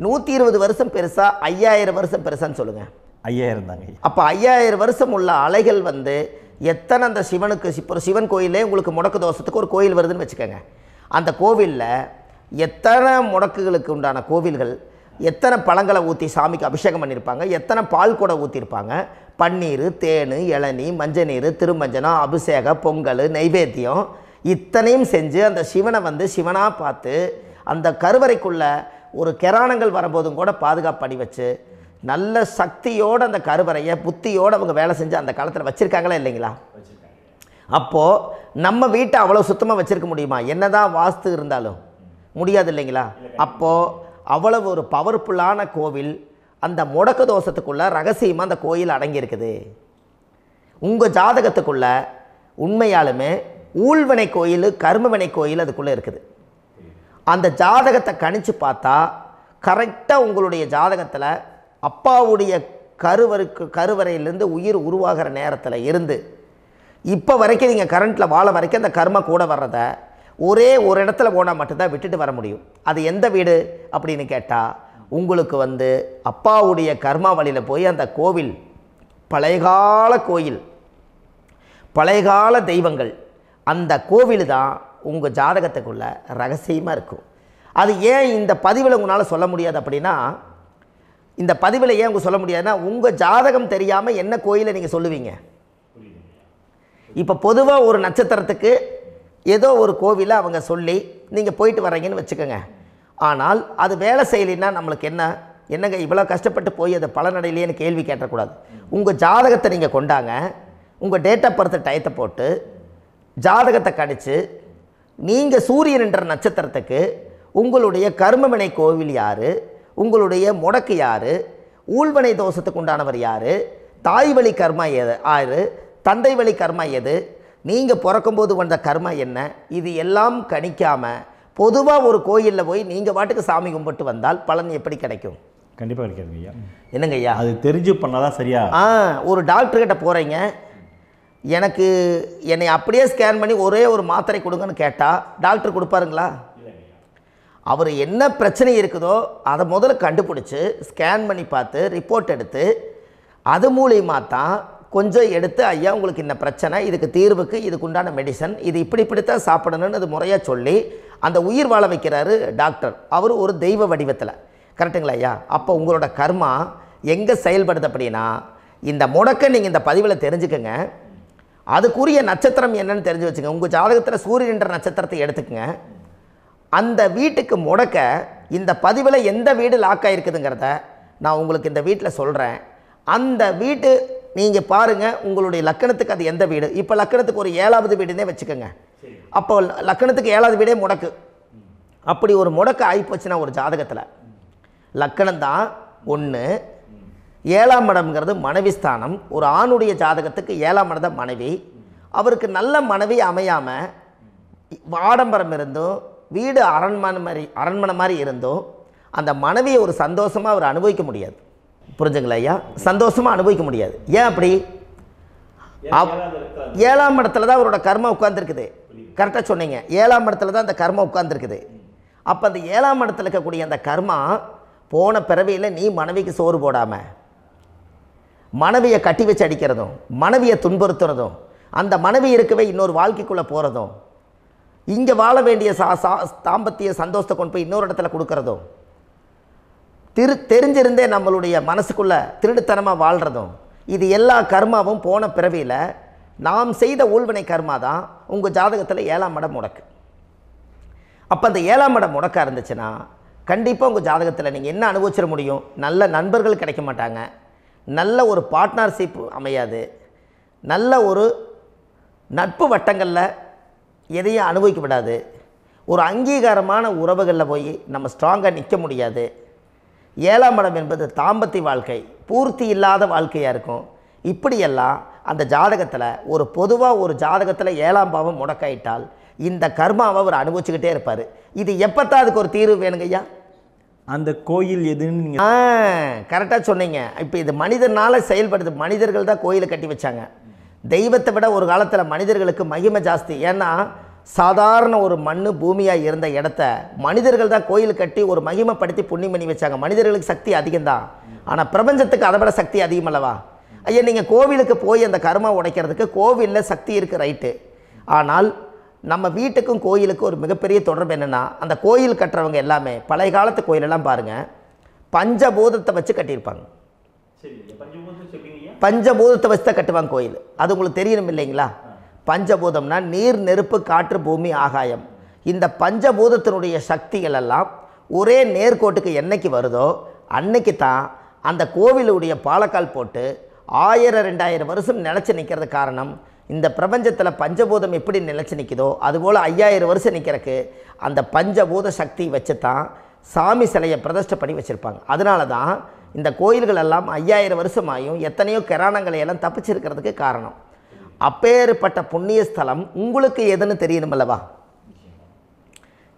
120 வருஷம் பெருசா 5000 வருஷம் பெருசான்னு சொல்லுங்கள்? 5000 தாங்க. அப்போ 5000 வருஷம் உள்ள அலைகள் வந்து எத்தனை அந்த சிவனுக்கு இப்போ சிவன் கோயிலே உங்களுக்கு முடக்கு தோஷத்துக்கு ஒரு கோயில் வருதுன்னு வச்சுக்கோங்க. அந்த கோவிலில் எத்தனை முடக்குகளுக்கு உண்டான கோவில்கள், எத்தனை பழங்களை ஊற்றி சாமிக்கு அபிஷேகம் பண்ணியிருப்பாங்க, எத்தனை பால் கூட ஊற்றிருப்பாங்க, பன்னீர், தேன், இளநீ, மஞ்சள் நீர், திருமஞ்சனம், அபிஷேகம், பொங்கல், நைவேத்தியம் இத்தனையும் செஞ்சு அந்த சிவனை வந்து சிவனாக பார்த்து அந்த கருவறைக்குள்ள ஒரு கிராணங்கள் வரும்போதும் கூட பாதுகாப்பு பண்ணி வச்சு நல்ல சக்தியோடு அந்த கருவறையை புத்தியோடு அவங்க வேலை செஞ்சு அந்த காலத்தில் வச்சுருக்காங்களா இல்லைங்களா? அப்போது நம்ம வீட்டை அவ்வளோ சுத்தமாக வச்சுருக்க முடியுமா? என்ன தான் வாஸ்து இருந்தாலும் முடியாது இல்லைங்களா? அப்போது அவ்வளவு ஒரு பவர்ஃபுல்லான கோவில் அந்த முடக்கு தோஷத்துக்குள்ளே ரகசியமாக அந்த கோயில் அடங்கியிருக்குது. உங்கள் ஜாதகத்துக்குள்ள உண்மையாலுமே ஊழ்வினை கோயில், கர்மவினை கோயில் அதுக்குள்ளே இருக்குது. அந்த ஜாதகத்தை கணிச்சு பார்த்தா கரெக்டாக உங்களுடைய ஜாதகத்தில் அப்பாவுடைய கருவறையிலேருந்து உயிர் உருவாகிற நேரத்தில் இருந்து இப்போ வரைக்கும் நீங்கள் கரண்ட்டில் வாழ வரைக்கும் அந்த கர்ம கூட வர்றத ஒரே ஒரு இடத்துல போனால் மட்டும்தான் விட்டுட்டு வர முடியும். அது எந்த வீடு அப்படின்னு கேட்டால் உங்களுக்கு வந்து அப்பாவுடைய கர்மா வழியில் போய் அந்த கோவில் பழையகால கோயில், பழையகால தெய்வங்கள், அந்த கோவில் தான் உங்கள் ஜாதகத்துக்குள்ள ரகசியமாக இருக்கும். அது ஏன் இந்த பதிவில் உங்களால் சொல்ல முடியாது அப்படின்னா, இந்த பதிவில் ஏன் உங்க சொல்ல முடியாதுன்னா உங்கள் ஜாதகம் தெரியாமல் என்ன கோயிலை நீங்கள் சொல்லுவீங்க? இப்போ பொதுவாக ஒரு நட்சத்திரத்துக்கு ஏதோ ஒரு கோவிலை அவங்க சொல்லி நீங்கள் போயிட்டு வரீங்கன்னு வச்சுக்கோங்க. ஆனால் அது வேலை செய்யலைன்னா நம்மளுக்கு என்னங்க இவ்வளோ கஷ்டப்பட்டு போய் அதை பலனடையிலேன்னு கேள்வி கேட்டக்கூடாது. உங்கள் ஜாதகத்தை நீங்கள் கொண்டாங்க, உங்கள் டேட் ஆஃப் பர்த் டயத்தை போட்டு ஜாதகத்தை கணிச்சு நீங்கள் சூரியன்ன்ற நட்சத்திரத்துக்கு உங்களுடைய கர்மவினை கோவில் யார், உங்களுடைய முடக்கு யார், ஊழ்வினை தோஷத்துக்கு உண்டானவர் யார், தாய் வழி கர்மா யார், தந்தை வழி கர்மா எது, நீங்கள் பிறக்கும்போது வந்த கர்மா என்ன, இது எல்லாம் கணிக்காமல் பொதுவாக ஒரு கோயிலில் போய் நீங்கள் பாட்டுக்கு சாமி கும்பிட்டு வந்தால் பலன் எப்படி கிடைக்கும்? கண்டிப்பாக கிடைக்காது ஐயா. என்னங்க ஐயா? அது தெரிஞ்சு பண்ணாதான் சரியா? ஒரு டாக்டர்கிட்ட போகிறீங்க, என்னை அப்படியே ஸ்கேன் பண்ணி ஒரே ஒரு மாத்திரை கொடுங்கன்னு கேட்டால் டாக்டர் கொடுப்பாருங்களா? அவர் என்ன பிரச்சனை இருக்குதோ அதை முதல்ல கண்டுபிடிச்சி ஸ்கேன் பண்ணி பார்த்து ரிப்போர்ட் எடுத்து அது மூலியமாக தான் கொஞ்சம் எடுத்து ஐயா உங்களுக்கு இந்த பிரச்சனை, இதுக்கு தீர்வுக்கு இதுக்கு உண்டான மெடிசன், இது இப்படித்தான் சாப்பிடணும்னு அது முறையாக சொல்லி அந்த உயிர் வாழ வைக்கிறாரு டாக்டர். அவர் ஒரு தெய்வ வடிவத்தில். கரெக்டுங்களா ஐயா? அப்போ உங்களோட கர்மா எங்கே செயல்படுது அப்படின்னா இந்த முடக்க நீங்கள் இந்த பதிவில் தெரிஞ்சுக்கங்க. அதுக்குரிய நட்சத்திரம் என்னன்னு தெரிஞ்சு வச்சுங்க. உங்கள் ஜாதகத்தில் சூரியன்ற நட்சத்திரத்தை எடுத்துக்கங்க. அந்த வீட்டுக்கு முடக்க இந்த பதிவில் எந்த வீடு லாக் ஆகிருக்குதுங்கிறத நான் உங்களுக்கு இந்த வீட்டில் சொல்கிறேன். அந்த வீட்டு நீங்கள் பாருங்கள், உங்களுடைய லக்கணத்துக்கு அது எந்த வீடு. இப்போ லக்கணத்துக்கு ஒரு 7வது வீடுன்னே வச்சுக்கோங்க. அப்போ லக்கணத்துக்கு 7வது வீடே முடக்கு. அப்படி ஒரு முடக்கு ஆகிப்போச்சுன்னா ஒரு ஜாதகத்தில் லக்கணம் தான் 1, 7ஆம் இடம்ங்கிறது மனைவி ஸ்தானம். ஒரு ஆணுடைய ஜாதகத்துக்கு 7ஆம் இடம் தான் மனைவி. அவருக்கு நல்ல மனைவி அமையாமல் ஆடம்பரம் இருந்தும் வீடு அரண்மனை மாதிரி இருந்தும் அந்த மனைவியை ஒரு சந்தோஷமாக அவர் அனுபவிக்க முடியாது. புரிஞ்சுங்களா ஐயா? சந்தோஷமாக அனுபவிக்க முடியாது. ஏன் அப்படி? 7ஆம் இடத்துல தான் அவரோட கர்மா உட்கார்ந்துருக்குது. கரெக்டாக சொன்னீங்க. 7ஆம் இடத்துல தான் அந்த கர்மா உட்கார்ந்துருக்குது. அப்போ அந்த 7ஆம் இடத்துல இருக்கக்கூடிய அந்த கர்மா போன பிறவியில் நீ மனைவிக்கு சோறு போடாமல் மனைவியை கட்டி வச்சு அடிக்கிறதும், மனைவியை துன்புறுத்துறதும், அந்த மனைவி இருக்கவே இன்னொரு வாழ்க்கைக்குள்ளே போகிறதும், இங்கே வாழ வேண்டிய தாம்பத்திய சந்தோஷத்தை கொண்டு போய் இன்னொரு இடத்துல கொடுக்கறதும், தெரிஞ்சிருந்தே நம்மளுடைய மனசுக்குள்ளே திருடுத்தனமாக வாழ்கிறதும், இது எல்லா கர்மாவும் போன பிறவியில் நாம் செய்த ஊழ்வினை கர்மா தான் உங்கள் ஜாதகத்தில் 7ஆம் இடம் முடக்கு. அப்போ அந்த 7ஆம் இடம் முடக்காக இருந்துச்சுன்னா கண்டிப்பாக உங்கள் ஜாதகத்தில் நீங்கள் என்ன அனுபவிச்சிட முடியும்? நல்ல நண்பர்கள் கிடைக்க மாட்டாங்க, நல்ல ஒரு பார்ட்னர்ஷிப் அமையாது, நல்ல ஒரு நட்பு வட்டங்களில் எதையும் அனுபவிக்க விடாது, ஒரு அங்கீகாரமான உறவுகளில் போய் நம்ம ஸ்ட்ராங்காக நிற்க முடியாது. 7ஆம் இடம் என்பது தாம்பத்திய வாழ்க்கை, பூர்த்தி இல்லாத வாழ்க்கையாக இருக்கும். இப்படியெல்லாம் அந்த ஜாதகத்தில் ஒரு பொதுவாக ஒரு ஜாதகத்தில் 7ஆம் பாவம் முடக்காயிட்டால் இந்த கர்மாவை அவர் அனுபவிச்சுக்கிட்டே இருப்பார். இது எப்போத்தான் அதுக்கு ஒரு தீர்வு வேணுங்க ஐயா? அந்த கோயில் எதுன்னு நீங்கள் கரெக்டாக சொன்னீங்க. இப்போ இது மனிதனால் செயல்படுது. மனிதர்கள் தான் கோயிலை கட்டி வச்சாங்க. தெய்வத்தை விட ஒரு காலத்தில் மனிதர்களுக்கு மகிமை ஜாஸ்தி. ஏன்னா சாதாரண ஒரு மண் பூமியாக இருந்த இடத்த மனிதர்கள் தான் கோயில் கட்டி ஒரு மகிமைப்படுத்தி புண்ணியம் பண்ணி வச்சாங்க. மனிதர்களுக்கு சக்தி அதிகம்தான், ஆனால் பிரபஞ்சத்துக்கு அதை விட சக்தி அதிகமல்லவா? ஐயா, நீங்கள் கோவிலுக்கு போய் அந்த கர்மா உடைக்கிறதுக்கு கோவிலில் சக்தி இருக்குது, ரைட்டு. ஆனால் நம்ம வீட்டுக்கும் கோயிலுக்கும் ஒரு மிகப்பெரிய தொடர்பு என்னென்னா, அந்த கோயில் கட்டுறவங்க எல்லாமே பழைய காலத்து கோயிலெல்லாம் பாருங்கள், பஞ்சபூதத்தை வச்சு கட்டியிருப்பாங்க. பஞ்சபூதத்தை வச்சு தான் கட்டுவாங்க கோயில். அது உங்களுக்கு தெரியணும் இல்லைங்களா? பஞ்சபூதம்னா நீர், நெருப்பு, காற்று, பூமி, ஆகாயம். இந்த பஞ்சபூதத்தினுடைய சக்திகள் எல்லாம் ஒரே நேர்கோட்டுக்கு என்னைக்கு வருதோ அன்னைக்கு தான் அந்த கோவிலுடைய பாலக்கால் போட்டு 1000-2000 வருஷம் நிலச்சி நிற்கிறது. காரணம், இந்த பிரபஞ்சத்தில் பஞ்சபூதம் எப்படி நிலச்சி நிற்குதோ அதுபோல் 5000 வருஷம் நிற்கிறதுக்கு அந்த பஞ்சபூத சக்தி வச்சு தான் சாமி சிலையை பிரதிஷ்டை பண்ணி வச்சுருப்பாங்க. அதனால தான் இந்த கோயில்கள் எல்லாம் 5000 வருஷமாயும் எத்தனையோ கிராணங்களை எல்லாம் தப்பிச்சிருக்கிறதுக்கு காரணம். அப்பேற்பட்ட புண்ணிய ஸ்தலம் உங்களுக்கு எதுன்னு தெரியணுமல்லவா?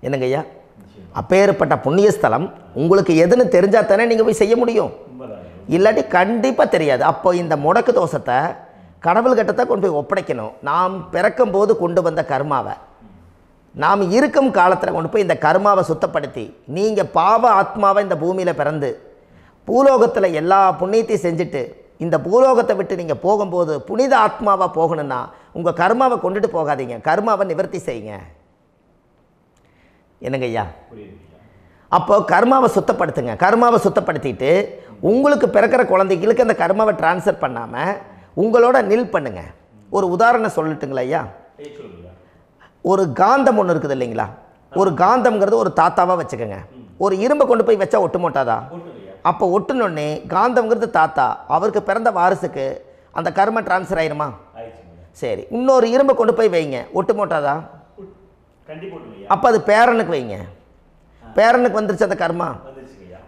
என்னங்க ஐயா? அப்பேற்பட்ட புண்ணிய ஸ்தலம் உங்களுக்கு எதுன்னு தெரிஞ்சால் தானே நீங்கள் போய் செய்ய முடியும், இல்லாட்டி கண்டிப்பாக தெரியாது. அப்போ இந்த முடக்கு தோஷத்தை கடவுள்கிட்ட கொண்டு போய் ஒப்படைக்கணும். நாம் பிறக்கும் போது கொண்டு வந்த கர்மாவை நாம் இருக்கும் காலத்தில் கொண்டு போய் இந்த கர்மாவை சுத்தப்படுத்தி, நீங்கள் பாவ ஆத்மாவை இந்த பூமியில் பிறந்து பூலோகத்தில் எல்லா புண்ணியத்தையும் செஞ்சுட்டு இந்த பூலோகத்தை விட்டு நீங்கள் போகும்போது புனித ஆத்மாவாக போகணுன்னா உங்கள் கர்மாவை கொண்டுட்டு போகாதீங்க, கர்மாவை நிவர்த்தி செய்யுங்க. என்னங்க ஐயா? அப்போ கர்மாவை சுத்தப்படுத்துங்க. கர்மாவை சுத்தப்படுத்திட்டு உங்களுக்கு பிறக்கிற குழந்தைகளுக்கு அந்த கர்மாவை டிரான்ஸ்ஃபர் பண்ணாமல் உங்களோட நில் பண்ணுங்க. ஒரு உதாரணம் சொல்லட்டுங்களா ஐயா? ஒரு காந்தம் ஒன்று இருக்குது இல்லைங்களா? ஒரு காந்தம்ங்கிறது ஒரு தாத்தாவாக வச்சுக்கோங்க. ஒரு இரும்பை கொண்டு போய் வச்சா ஒட்டு மாட்டாதா? அப்போ ஒட்டுனோடனே காந்தம்ங்கிறது தாத்தா, அவருக்கு பிறந்த வாரிசுக்கு அந்த கர்ம டிரான்ஸ்ஃபர் ஆயிருமா? சரி, இன்னொரு இரும்பை கொண்டு போய் வைங்க, ஒட்டு மாட்டாதா? அப்போ அது பேரனுக்கு வைங்க, பேரனுக்கு வந்துருச்சு அந்த கர்மா.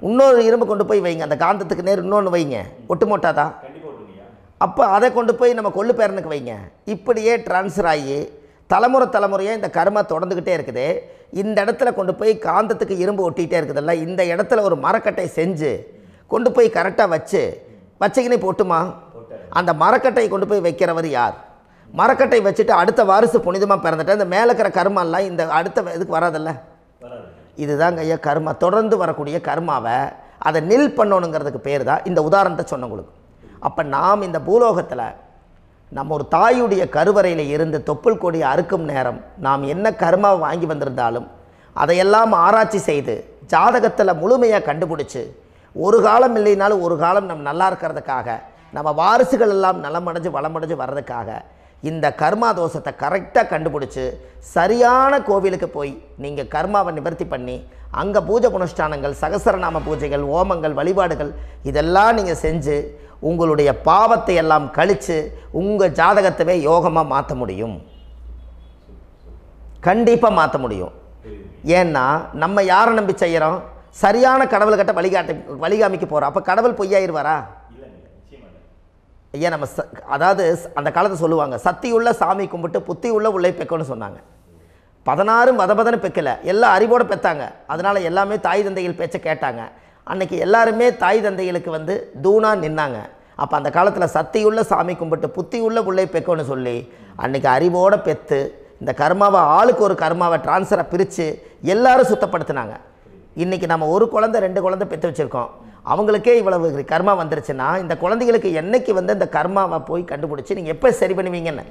இன்னொரு இரும்பு கொண்டு போய் வைங்க, அந்த காந்தத்துக்கு நேர் இன்னொன்று வைங்க, ஒட்டு மாட்டாதா? அப்போ அதை கொண்டு போய் நம்ம கொள்ளு பேரனுக்கு வைங்க. இப்படியே டிரான்ஸ்ஃபர் ஆகி தலைமுறையாக இந்த கர்மா தொடர்ந்துக்கிட்டே இருக்குது. இந்த இடத்துல கொண்டு போய் காந்தத்துக்கு இரும்பு ஒட்டிகிட்டே இருக்குதுல்ல, இந்த இடத்துல ஒரு மரக்கட்டை செஞ்சு கொண்டு போய் கரெக்டாக வச்சுக்கினே போட்டுமா? அந்த மரக்கட்டையை கொண்டு போய் வைக்கிறவர் யார்? மரக்கட்டை வச்சுட்டு அடுத்த வாரிசு புனிதமாக பிறந்துட்டு அந்த மேலே இருக்கிற கர்மாலாம் இந்த அடுத்த இதுக்கு வராதில்ல. இதுதாங்க ஐயா கர்மா. தொடர்ந்து வரக்கூடிய கர்மாவை அதை நில் பண்ணணுங்கிறதுக்கு பேர் தான் இந்த உதாரணத்தை சொன்னவங்களுக்கு. அப்போ நாம் இந்த பூலோகத்தில் நம்ம ஒரு தாயுடைய கருவறையில் இருந்து தொப்புள் கொடி அறுக்கும் நேரம் நாம் என்ன கர்மாவை வாங்கி வந்திருந்தாலும் அதையெல்லாம் ஆராய்ச்சி செய்து ஜாதகத்தில் முழுமையாக கண்டுபிடிச்சி ஒரு காலம் இல்லைனாலும் ஒரு காலம் நம்ம நல்லா இருக்கிறதுக்காக, நம்ம வாரிசுகள் எல்லாம் நலமடைஞ்சு வளமடைஞ்சு வர்றதுக்காக இந்த கர்மா தோஷத்தை கரெக்டாக கண்டுபிடிச்சி சரியான கோவிலுக்கு போய் நீங்கள் கர்மாவை நிவர்த்தி பண்ணி அங்கே பூஜை புனஸ்தானங்கள், சகசரநாம பூஜைகள், ஓமங்கள், வழிபாடுகள் இதெல்லாம் நீங்கள் செஞ்சு உங்களுடைய பாவத்தை எல்லாம் கழித்து உங்கள் ஜாதகத்தவே யோகமாக மாற்ற முடியும். கண்டிப்பாக மாற்ற முடியும். ஏன்னா நம்ம யாரை நம்பி செய்கிறோம்? சரியான கடவுள்கிட்ட வழிகாமிக்க போகிறோம். அப்போ கடவுள் பொய்யாயிருவாரா? ஐயா, நம்ம அதாவது அந்த காலத்தை சொல்லுவாங்க, சத்தியுள்ள சாமி கும்பிட்டு புத்தி உள்ள உள்ளே பெக்கணும்னு சொன்னாங்க. 16 வதபதன்னு பெக்கலை, எல்லாம் அறிவோடு பெற்றாங்க. அதனால் எல்லாமே தாய் தந்தைகள் பேச்சை கேட்டாங்க. அன்றைக்கி எல்லாருமே தாய் தந்தைகளுக்கு தூணாக நின்னாங்க. அப்போ அந்த காலத்தில் சத்தியுள்ள சாமி கும்பிட்டு புத்தி உள்ள உள்ளே பெக்கணும்னு சொல்லி அன்றைக்கி அறிவோடு பெற்று இந்த கர்மாவை ஆளுக்கு ஒரு கர்மாவை டிரான்ஸ்ஃபரை பிரித்து எல்லாரும் சுத்தப்படுத்தினாங்க. இன்றைக்கி நம்ம ஒரு குழந்தை 2 குழந்தை பெற்று வச்சுருக்கோம். அவங்களுக்கே இவ்வளவு கர்மா வந்துருச்சுன்னா இந்த குழந்தைகளுக்கு என்னைக்கு இந்த கர்மாவை போய் கண்டுபிடிச்சி நீங்கள் எப்போ சரி பண்ணுவீங்கன்னு.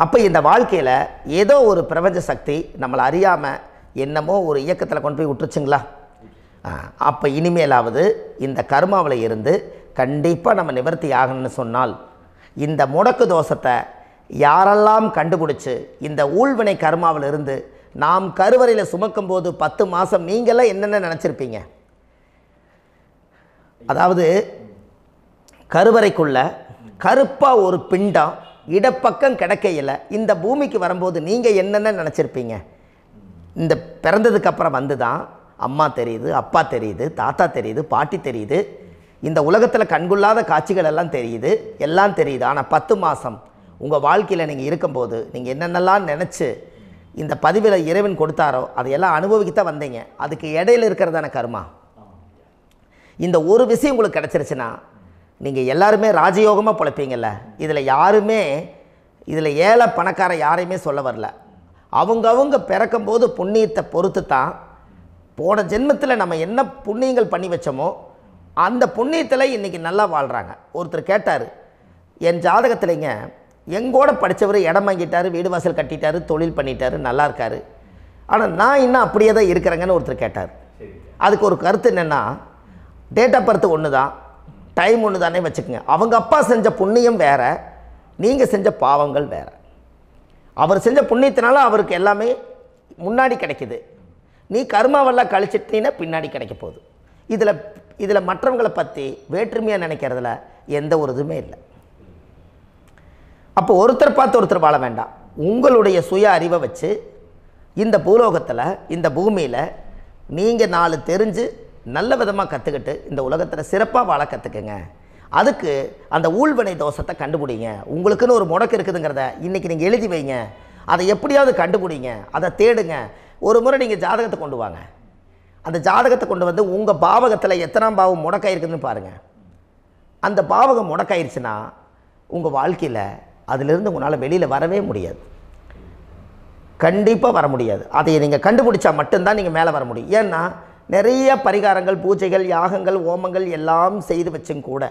அப்போ இந்த வாழ்க்கையில் ஏதோ ஒரு பிரபஞ்ச சக்தி நம்மளை அறியாமல் என்னமோ ஒரு இயக்கத்தில் கொண்டு போய் விட்டுருச்சுங்களா? அப்போ இனிமேலாவது இந்த கர்மாவில் இருந்து கண்டிப்பாக நம்ம நிவர்த்தி ஆகணும்னு சொன்னால் இந்த முடக்கு தோஷத்தை யாரெல்லாம் கண்டுபிடிச்சி இந்த ஊழ்வினை கர்மாவில் இருந்து நாம் கருவறையில் சுமக்கும் போது 10 மாதம் நீங்களாம் என்னென்ன நினச்சிருப்பீங்க? அதாவது கருவறைக்குள்ள கருப்பாக ஒரு பிண்டம் இடப்பக்கம் கிடக்கையில் இந்த பூமிக்கு வரும்போது நீங்கள் என்னென்ன நினச்சிருப்பீங்க? இந்த பிறந்ததுக்கு அப்புறம் வந்து தான் அம்மா தெரியுது, அப்பா தெரியுது, தாத்தா தெரியுது, பாட்டி தெரியுது, இந்த உலகத்தில் கண்கொள்ளாத காட்சிகள் எல்லாம் தெரியுது, எல்லாம் தெரியுது. ஆனால் 10 மாதம் உங்கள் வாழ்க்கையில் நீங்கள் இருக்கும்போது நீங்கள் என்னென்னலாம் நினச்சி இந்த பதிவில் இறைவன் கொடுத்தாரோ அதையெல்லாம் அனுபவிக்கத்தான் வந்தீங்க. அதுக்கு இடையில இருக்கிறதான கர்மா. இந்த ஒரு விஷயம் உங்களுக்கு கிடச்சிருச்சுன்னா நீங்கள் எல்லாருமே ராஜயோகமாக பிழைப்பீங்கள்ல. இதில் ஏழை பணக்கார யாரையுமே சொல்ல வரல. அவங்கவுங்க பிறக்கும்போது புண்ணியத்தை பொறுத்து தான் போன ஜென்மத்தில் நம்ம என்ன புண்ணியங்கள் பண்ணி வச்சோமோ அந்த புண்ணியத்தில் இன்றைக்கி நல்லா வாழ்கிறாங்க. ஒருத்தர் கேட்டார், என் ஜாதகத்தில்ங்க எங்கூட படித்தவர் இடம் வாங்கிட்டார், வீடு வாசல் கட்டிட்டார், தொழில் பண்ணிட்டார், நல்லா இருக்கார், ஆனால் நான் இன்னும் அப்படியே தான் இருக்கிறேங்கன்னு ஒருத்தர் கேட்டார். அதுக்கு ஒரு கருத்து என்னென்னா, டேட் ஆஃப் பர்த் ஒன்று தான், டைம் ஒன்று தானே வச்சுக்கோங்க. அவங்க அப்பா செஞ்ச புண்ணியம் வேறு, நீங்கள் செஞ்ச பாவங்கள் வேறு. அவர் செஞ்ச புண்ணியத்தினால அவருக்கு எல்லாமே முன்னாடி கிடைக்குது. நீ கர்மாவெல்லாம் கழிச்சிட்டினா பின்னாடி கிடைக்க போகுது. இதில் மற்றவங்களை பற்றி வேற்றுமையாக நினைக்கிறதுல எந்த ஒரு இதுவுமே இல்லை. அப்போ ஒருத்தர் பார்த்து ஒருத்தர் வாழ வேண்டாம். உங்களுடைய சுய அறிவை வச்சு இந்த பூலோகத்தில் இந்த பூமியில் நீங்கள் 4 தெரிஞ்சு நல்ல விதமாக கற்றுக்கிட்டு இந்த உலகத்தில் சிறப்பாக வாழ கற்றுக்குங்க. அதுக்கு அந்த ஊழ்வினை தோஷத்தை கண்டுபிடிங்க. உங்களுக்குன்னு ஒரு முடக்கு இருக்குதுங்கிறத இன்றைக்கி நீங்கள் எழுதி வைங்க. அதை எப்படியாவது கண்டுபிடிங்க, அதை தேடுங்க. ஒரு முறை நீங்கள் ஜாதகத்தை கொண்டு வாங்க. அந்த ஜாதகத்தை கொண்டு வந்து உங்கள் பாவகத்தில் எத்தனாம் பாவம் முடக்காயிருக்குதுன்னு பாருங்கள். அந்த பாவகம் முடக்காயிருச்சுன்னா உங்கள் வாழ்க்கையில் அதிலிருந்து உங்களால் வெளியில் வரவே முடியாது. கண்டிப்பாக வர முடியாது. அதை நீங்கள் கண்டுபிடிச்சா மட்டும்தான் நீங்கள் மேலே வர முடியும். ஏன்னா நிறைய பரிகாரங்கள், பூஜைகள், யாகங்கள், ஓமங்கள் எல்லாம் செய்து வச்சும் கூட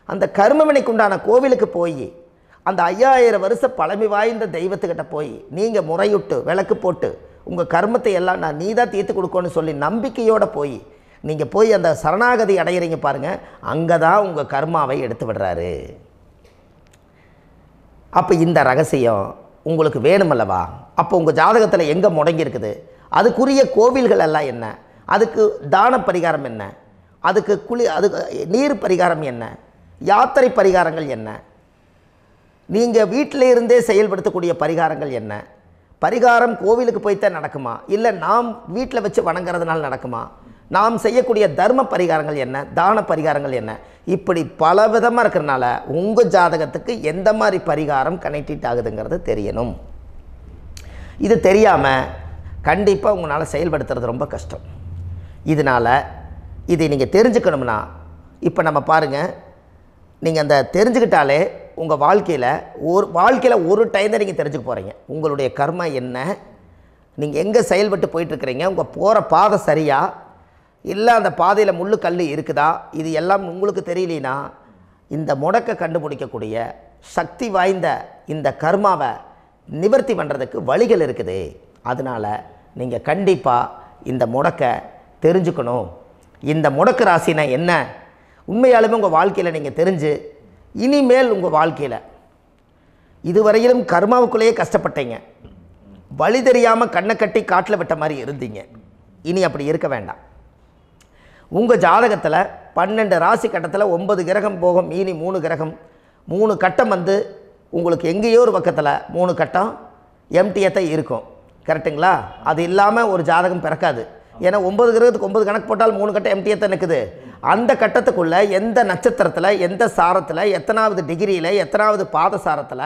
அந்த கர்மவினைக்கு உண்டான கோவிலுக்கு போய் அந்த 5000 வருஷ பழமை வாய்ந்த தெய்வத்துக்கிட்ட போய் நீங்கள் முறையிட்டு விளக்கு போட்டு உங்கள் கர்மத்தை எல்லாம் நான் நீ தான் தீர்த்து கொடுக்கணும்னு சொல்லி நம்பிக்கையோடு போய் நீங்கள் போய் அந்த சரணாகதி அடையிறீங்க பாருங்கள், அங்கே தான் உங்கள் கர்மாவை எடுத்து விடுறாரு. அப்போ இந்த ரகசியம் உங்களுக்கு வேணுமல்லவா? அப்போ உங்கள் ஜாதகத்தில் எங்கே முடங்கி இருக்குது, அதுக்குரிய கோவில்கள் எல்லாம் என்ன, அதுக்கு தான பரிகாரம் என்ன, அதுக்கு நீர் பரிகாரம் என்ன, யாத்திரை பரிகாரங்கள் என்ன, நீங்கள் வீட்டில் இருந்தே செயல்படுத்தக்கூடிய பரிகாரங்கள் என்ன, பரிகாரம் கோவிலுக்கு போய்த்தான் நடக்குமா, இல்லை நாம் வீட்டில் வச்சு வணங்குறதுனால நடக்குமா, நாம் செய்யக்கூடிய தர்ம பரிகாரங்கள் என்ன, தான பரிகாரங்கள் என்ன, இப்படி பல விதமாக இருக்கிறனால உங்கள் ஜாதகத்துக்கு எந்த மாதிரி பரிகாரம் கனெக்ட் ஆகுதுங்கிறது தெரியணும். இது தெரியாமல் கண்டிப்பாக உங்களால் செயல்படுத்துறது ரொம்ப கஷ்டம். இதனால் இதை நீங்கள் தெரிஞ்சுக்கணும்னா இப்போ நம்ம பாருங்கள், நீங்கள் அந்த தெரிஞ்சுக்கிட்டாலே உங்கள் வாழ்க்கையில் ஒரு டைம் தான் நீங்கள் தெரிஞ்சுக்க போகிறீங்க. உங்களுடைய கர்மா என்ன, நீங்கள் எங்கே செயல்பட்டு போயிட்டுருக்கிறீங்க, உங்கள் போகிற பாதை சரியா இல்லை அந்த பாதையில் முள்ளு கல் இருக்குதா, இது எல்லாம் உங்களுக்கு தெரியலனா இந்த முடக்கை கண்டுபிடிக்கக்கூடிய சக்தி வாய்ந்த இந்த கர்மாவை நிவர்த்தி பண்ணுறதுக்கு வழிகள் இருக்குது. அதனால் நீங்கள் கண்டிப்பாக இந்த முடக்கை தெரிஞ்சுக்கணும். இந்த முடக்கு ராசினா என்ன உண்மையாலுமே உங்கள் வாழ்க்கையில் நீங்கள் தெரிஞ்சு இனிமேல் உங்கள் வாழ்க்கையில் இதுவரையிலும் கர்மாவுக்குள்ளேயே கஷ்டப்பட்டீங்க, வழி தெரியாமல் கண்ணை கட்டி காட்டில் விட்ட மாதிரி இருந்தீங்க. இனி அப்படி இருக்க வேண்டாம். உங்கள் ஜாதகத்தில் 12 ராசி கட்டத்தில் 9 கிரகம் போகும், மீனி 3 கிரகம், 3 கட்டம் வந்து உங்களுக்கு எங்கேயோ ஒரு பக்கத்தில் 3 கட்டம் எம்டியாக தான் இருக்கும். கரெக்டுங்களா? அது இல்லாமல் ஒரு ஜாதகம் பிறக்காது. ஏன்னா 9 கிரகத்துக்கு 9 கணக்கு போட்டால் 3 கட்டம் எம்டியாக தான் நிற்குது. அந்த கட்டத்துக்குள்ளே எந்த நட்சத்திரத்தில், எந்த சாரத்தில், எத்தனாவது டிகிரியில், எத்தனாவது பாத சாரத்தில்,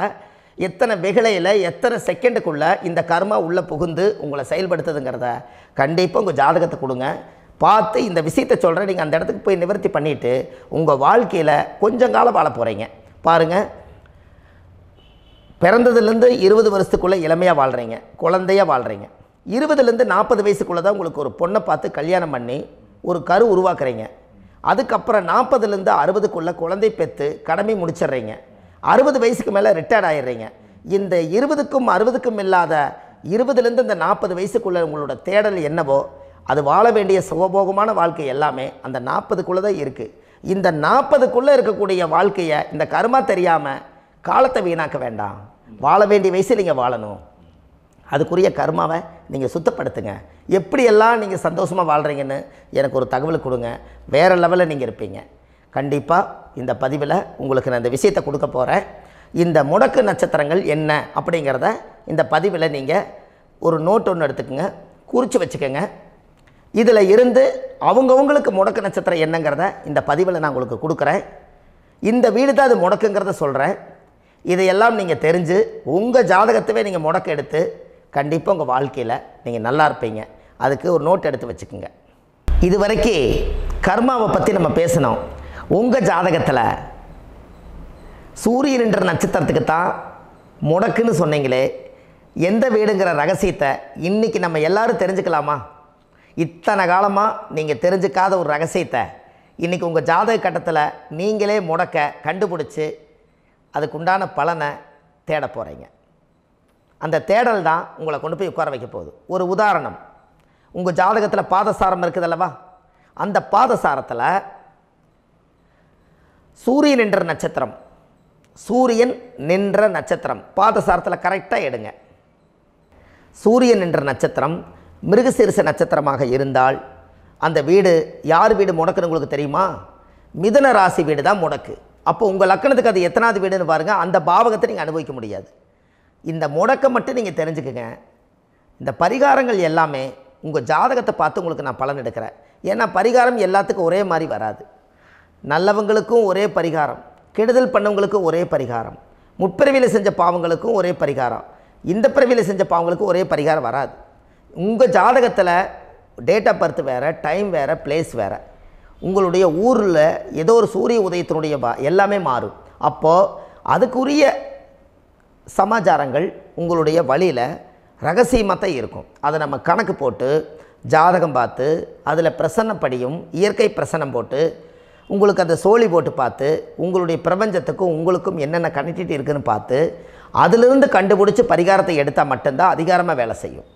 எத்தனை வெகுளையில், எத்தனை செகண்டுக்குள்ளே இந்த கர்மா உள்ளே புகுந்து உங்களை செயல்படுத்துதுங்கிறத கண்டிப்பாக உங்கள் ஜாதகத்தை கொடுங்க. பார்த்து இந்த விஷயத்தை சொல்கிறேன். நீங்கள் அந்த இடத்துக்கு போய் நிவர்த்தி பண்ணிவிட்டு உங்கள் வாழ்க்கையில் கொஞ்சம் காலம் வாழ போகிறீங்க. பாருங்கள், பிறந்ததுலேருந்து 20 வருஷத்துக்குள்ளே இளமையாக வாழ்கிறீங்க, குழந்தையாக வாழ்கிறீங்க. 20லேருந்து 40 வயசுக்குள்ளே தான் உங்களுக்கு ஒரு பொண்ணை பார்த்து கல்யாணம் பண்ணி ஒரு கரு உருவாக்குறீங்க. அதுக்கப்புறம் 40லேருந்து 60க்குள்ளே குழந்தை பெற்று கடமை முடிச்சிடுறீங்க. 60 வயசுக்கு மேலே ரிட்டையர்ட் ஆகிடுறீங்க. இந்த 20க்கும் 60க்கும் இல்லாத 20லேருந்து இந்த 40 வயசுக்குள்ளே உங்களோட தேடல் என்னவோ அது வாழ வேண்டிய சுகபோகமான வாழ்க்கை எல்லாமே அந்த 40க்குள்ளே தான் இருக்குது. இந்த 40க்குள்ளே இருக்கக்கூடிய வாழ்க்கையை இந்த கர்மா தெரியாமல் காலத்தை வீணாக்க வேண்டாம். வாழ வேண்டிய வயசில் நீங்கள் வாழணும். அதுக்குரிய கர்மாவை நீங்கள் சுத்தப்படுத்துங்க. எப்படியெல்லாம் நீங்கள் சந்தோஷமாக வாழ்கிறீங்கன்னு எனக்கு ஒரு தகவல் கொடுங்க. வேறு லெவலில் நீங்கள் இருப்பீங்க. கண்டிப்பாக இந்த பதிவில் உங்களுக்கு நான் இந்த விஷயத்தை கொடுக்க போகிறேன். இந்த முடக்கு நட்சத்திரங்கள் என்ன அப்படிங்கிறத இந்த பதிவில் நீங்கள் ஒரு நோட் ஒன்று எடுத்துக்கோங்க, குறித்து வச்சுக்கோங்க. இதில் இருந்து அவங்கவுங்களுக்கு முடக்கு நட்சத்திரம் என்னங்கிறத இந்த பதிவில் நான் உங்களுக்கு கொடுக்குறேன். இந்த வீடு தான் அது முடக்குங்கிறத சொல்கிறேன். இதையெல்லாம் நீங்கள் தெரிஞ்சு உங்கள் ஜாதகத்தவே நீங்கள் முடக்கு எடுத்து கண்டிப்பாக உங்கள் வாழ்க்கையில் நீங்கள் நல்லா இருப்பீங்க. அதுக்கு ஒரு நோட் எடுத்து வச்சுக்கோங்க. இது வரைக்கும் கர்மாவை பற்றி நம்ம பேசினோம். உங்கள் ஜாதகத்தில் சூரியன் என்ற நட்சத்திரத்துக்கு தான் முடக்குன்னு சொன்னீங்களே, எந்த வீடுங்கிற ரகசியத்தை இன்றைக்கி நம்ம எல்லோரும் தெரிஞ்சுக்கலாமா? இத்தனை காலமாக நீங்கள் தெரிஞ்சுக்காத ஒரு ரகசியத்தை இன்றைக்கி உங்கள் ஜாதக கட்டத்தில் நீங்களே முடக்க கண்டுபிடிச்சி அதுக்குண்டான பலனை தேட போகிறீங்க. அந்த தேடல் தான் உங்களை கொண்டு போய் உட்கார வைக்க போகுது. ஒரு உதாரணம், உங்கள் ஜாதகத்தில் பாதசாரம் இருக்குது அல்லவா? அந்த பாதசாரத்தில் சூரியன் என்ற நட்சத்திரம், சூரியன் நின்ற நட்சத்திரம் பாதசாரத்தில் கரெக்டாக எடுங்க. சூரியன் என்ற நட்சத்திரம் மிருகசீரிஷ நட்சத்திரமாக இருந்தால் அந்த வீடு யார் வீடு முடக்குன்னு உங்களுக்கு தெரியுமா? மிதுன ராசி வீடு தான் முடக்கு. அப்போ உங்கள் லக்கணத்துக்கு அது எத்தனாவது வீடுன்னு பாருங்கள். அந்த பாவகத்தை நீங்கள் அனுபவிக்க முடியாது. இந்த முடக்கை மட்டும் நீங்கள் தெரிஞ்சுக்குங்க. இந்த பரிகாரங்கள் எல்லாமே உங்கள் ஜாதகத்தை பார்த்து உங்களுக்கு நான் பலன் எடுக்கிறேன். ஏன்னா பரிகாரம் எல்லாத்துக்கும் ஒரே மாதிரி வராது. நல்லவங்களுக்கும் ஒரே பரிகாரம், கெடுதல் பண்ணவங்களுக்கும் ஒரே பரிகாரம், முற்பிறவியில் செஞ்ச பாவங்களுக்கும் ஒரே பரிகாரம், இந்த பிறவியில் செஞ்ச பாவங்களுக்கும் ஒரே பரிகாரம் வராது. உங்கள் ஜாதகத்தில் டேட் ஆஃப் பர்த் வேறு, டைம் வேறு, பிளேஸ் வேறு. உங்களுடைய ஊரில் ஏதோ ஒரு சூரிய உதயத்தினுடைய எல்லாமே மாறும். அப்போது அதுக்குரிய சமாச்சாரங்கள் உங்களுடைய வழியில் ரகசியமாக தான் இருக்கும். அதை நம்ம கணக்கு போட்டு ஜாதகம் பார்த்து அதில் பிரசன்னப்படியும் இயற்கை பிரசன்னம் போட்டு உங்களுக்கு அந்த சோழி போட்டு பார்த்து உங்களுடைய பிரபஞ்சத்துக்கும் உங்களுக்கும் என்னென்ன கனெக்டிவிட்டி இருக்குதுன்னு பார்த்து அதிலிருந்து கண்டுபிடிச்சி பரிகாரத்தை எடுத்தால் மட்டும்தான் அதிகாரமாக வேலை செய்யும்.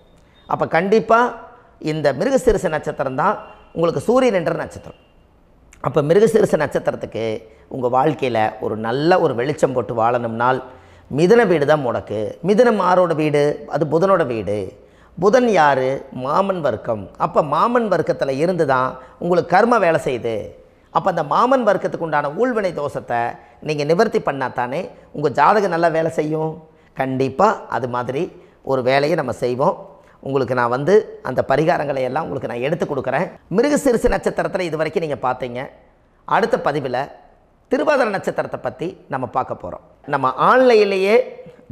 அப்போ கண்டிப்பாக இந்த மிருகசீரிஷ நட்சத்திரம் தான் உங்களுக்கு சூரியன் என்ற நட்சத்திரம். அப்போ மிருகசீரிஷ நட்சத்திரத்துக்கு உங்கள் வாழ்க்கையில் ஒரு நல்ல ஒரு வெளிச்சம் போட்டு வாழணும்னால் மிதுன வீடு தான் முடக்கு. மிதுனம் யாரோட வீடு? அது புதனோட வீடு. புதன் யார்? மாமன் வர்க்கம். அப்போ மாமன் வர்க்கத்தில் இருந்து தான் உங்களுக்கு கர்ம வேலை செய்யுது. அப்போ அந்த மாமன் வர்க்கத்துக்கு உண்டான ஊழ்வினை தோஷத்தை நீங்கள் நிவர்த்தி பண்ணால் தானே உங்கள் ஜாதகம் நல்லா வேலை செய்யும். கண்டிப்பாக அது மாதிரி ஒரு வேலையை நம்ம செய்வோம். உங்களுக்கு நான் அந்த பரிகாரங்களை எல்லாம் உங்களுக்கு நான் எடுத்து கொடுக்குறேன். மிருகசீரிஷ நட்சத்திரத்தில் இது வரைக்கும் நீங்கள் பார்த்தீங்க. அடுத்த பதிவில் திருவாதிரை நட்சத்திரத்தை பற்றி நம்ம பார்க்க போகிறோம். நம்ம ஆன்லைன்லேயே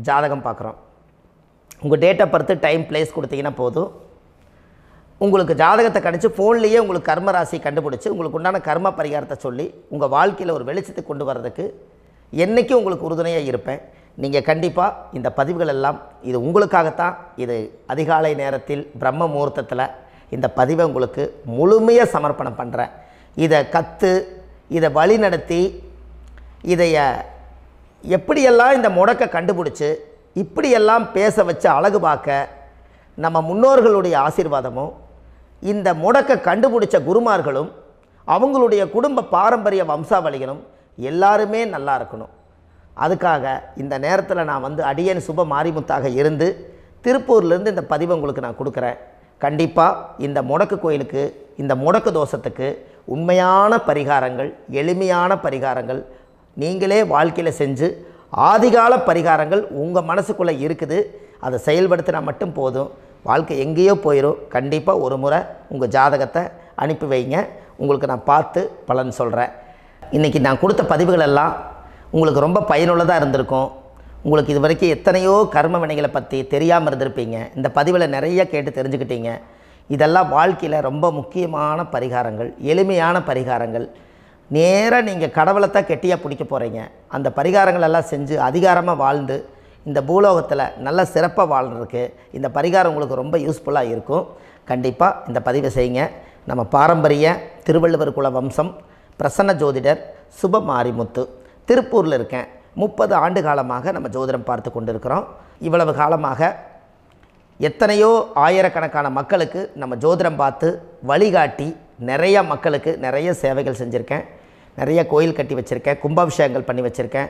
ஜாதகம் பார்க்குறோம். உங்கள் date of birth, time, place கொடுத்தீங்கன்னா போதும். உங்களுக்கு ஜாதகத்தை கணிச்சு ஃபோன்லேயே உங்களுக்கு கர்ம ராசி கண்டுபிடிச்சி உங்களுக்கு உண்டான கர்ம பரிகாரத்தை சொல்லி உங்கள் வாழ்க்கையில் ஒரு வெளிச்சத்தை கொண்டு வர்றதுக்கு என்றைக்கும் உங்களுக்கு உறுதுணையாக இருப்பேன். நீங்கள் கண்டிப்பாக இந்த பதிவுகள் எல்லாம் இது உங்களுக்காகத்தான். இது அதிகாலை நேரத்தில் பிரம்ம முகூர்த்தத்தில் இந்த பதிவை உங்களுக்கு முழுமையாக சமர்ப்பணம் பண்ணுறேன். இதை கற்று இதை வழி நடத்தி இதைய எப்படியெல்லாம் இந்த முடக்கை கண்டுபிடிச்சி இப்படியெல்லாம் பேச வச்சு அழகு பார்க்க நம்ம முன்னோர்களுடைய ஆசீர்வாதமும் இந்த முடக்கை கண்டுபிடிச்ச குருமார்களும் அவங்களுடைய குடும்ப பாரம்பரிய வம்சாவளிகளும் எல்லாருமே நல்லா இருக்கணும். அதுக்காக இந்த நேரத்தில் நான் அடியேன் சுப மாரிமுத்தாக இருந்து திருப்பூர்லேருந்து இந்த பதிவை உங்களுக்கு நான் கொடுக்குறேன். கண்டிப்பாக இந்த முடக்கு கோயிலுக்கு, இந்த முடக்கு தோஷத்துக்கு உண்மையான பரிகாரங்கள், எளிமையான பரிகாரங்கள் நீங்களே வாழ்க்கையில் செஞ்சு ஆதிகால பரிகாரங்கள் உங்கள் மனசுக்குள்ளே இருக்குது. அதை செயல்படுத்தினா மட்டும் போதும், வாழ்க்கை எங்கேயோ போயிடும். கண்டிப்பாக ஒரு முறை உங்கள் ஜாதகத்தை அனுப்பி வைங்க, உங்களுக்கு நான் பார்த்து பலன் சொல்கிறேன். இன்றைக்கி நான் கொடுத்த பதிவுகள் எல்லாம் உங்களுக்கு ரொம்ப பயனுள்ளதாக இருந்திருக்கும். உங்களுக்கு இது வரைக்கும் எத்தனையோ கர்ம வினைகளை பற்றி தெரியாமல் இருந்திருப்பீங்க. இந்த பதிவில் நிறைய கேட்டு தெரிஞ்சுக்கிட்டீங்க. இதெல்லாம் வாழ்க்கையில் ரொம்ப முக்கியமான பரிகாரங்கள், எளிமையான பரிகாரங்கள். நேராக நீங்கள் கடவுளை தான் கெட்டியாக பிடிக்க போகிறீங்க. அந்த பரிகாரங்கள் எல்லாம் செஞ்சு அதிகாரமாக வாழ்ந்து இந்த பூலோகத்தில் நல்ல சிறப்பாக வாழ்கிறதுக்கு இந்த பரிகாரம் உங்களுக்கு ரொம்ப யூஸ்ஃபுல்லாக இருக்கும். கண்டிப்பாக இந்த பதிவை செய்யுங்க. நம்ம பாரம்பரிய திருவள்ளுவர் குல வம்சம் பிரசன்ன ஜோதிடர் சுப மாரிமுத்து, திருப்பூரில் இருக்கேன். 30 ஆண்டு காலமாக நம்ம ஜோதிடம் பார்த்து கொண்டு இருக்கிறோம். இவ்வளவு காலமாக எத்தனையோ ஆயிரக்கணக்கான மக்களுக்கு நம்ம ஜோதிடம் பார்த்து வழிகாட்டி நிறைய மக்களுக்கு நிறைய சேவைகள் செஞ்சுருக்கேன். நிறைய கோயில் கட்டி வச்சுருக்கேன், கும்பாபிஷேகங்கள் பண்ணி வச்சுருக்கேன்,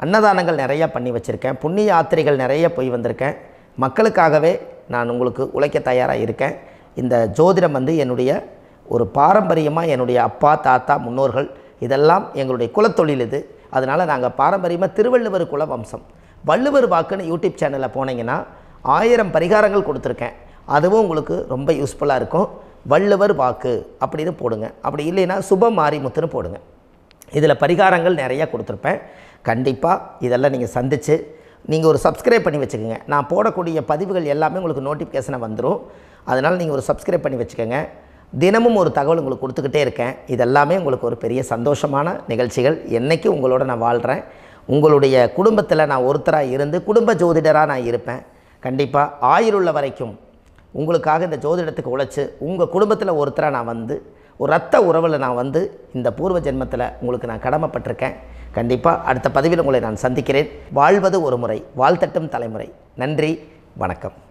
அன்னதானங்கள் நிறையா பண்ணி வச்சுருக்கேன், புண்ணிய யாத்திரைகள் நிறைய போய் வந்திருக்கேன். மக்களுக்காகவே நான் உங்களுக்கு உழைக்க தயாராக இருக்கேன். இந்த ஜோதிடம் வந்து என்னுடைய ஒரு பாரம்பரியமாக, என்னுடைய அப்பா தாத்தா முன்னோர்கள் இதெல்லாம் எங்களுடைய குலத்தொழில் இது. அதனால் நாங்கள் பாரம்பரியமாக திருவள்ளுவர் குல வம்சம். வள்ளுவர் வாக்குன்னு யூடியூப் சேனலில் போனீங்கன்னா 1000 பரிகாரங்கள் கொடுத்துருக்கேன். அதுவும் உங்களுக்கு ரொம்ப யூஸ்ஃபுல்லாக இருக்கும். வள்ளுவர் வாக்கு அப்படின்னு போடுங்க. அப்படி இல்லைன்னா சுப மாரிமுத்துன்னு போடுங்க. இதில் பரிகாரங்கள் நிறையா கொடுத்துருப்பேன். கண்டிப்பாக இதெல்லாம் நீங்கள் சந்தித்து நீங்கள் ஒரு சப்ஸ்கிரைப் பண்ணி வச்சுக்கோங்க. நான் போடக்கூடிய பதிவுகள் எல்லாமே உங்களுக்கு நோட்டிஃபிகேஷனை வந்துடும். அதனால் நீங்கள் ஒரு சப்ஸ்கிரைப் பண்ணி வச்சுக்கோங்க. தினமும் ஒரு தகவல் உங்களுக்கு கொடுத்துக்கிட்டே இருக்கேன். இதெல்லாமே உங்களுக்கு ஒரு பெரிய சந்தோஷமான நிகழ்ச்சிகள். என்றைக்கும் உங்களோட நான் வாழ்கிறேன். உங்களுடைய குடும்பத்தில் நான் ஒருத்தராக இருந்து குடும்ப ஜோதிடராக நான் இருப்பேன். கண்டிப்பாக ஆயுளுள்ள வரைக்கும் உங்களுக்காக இந்த ஜோதிடத்துக்கு உழைச்சி உங்கள் குடும்பத்தில் ஒருத்தராக நான் வந்து ஒரு ரத்த உறவில் நான் வந்து இந்த பூர்வ ஜென்மத்தில் உங்களுக்கு நான் கடமைப்பட்டிருக்கேன். கண்டிப்பாக அடுத்த பதிவில் உங்களை நான் சந்திக்கிறேன். வாழ்வது ஒரு முறை, வாழ்த்தட்டும் தலைமுறை. நன்றி, வணக்கம்.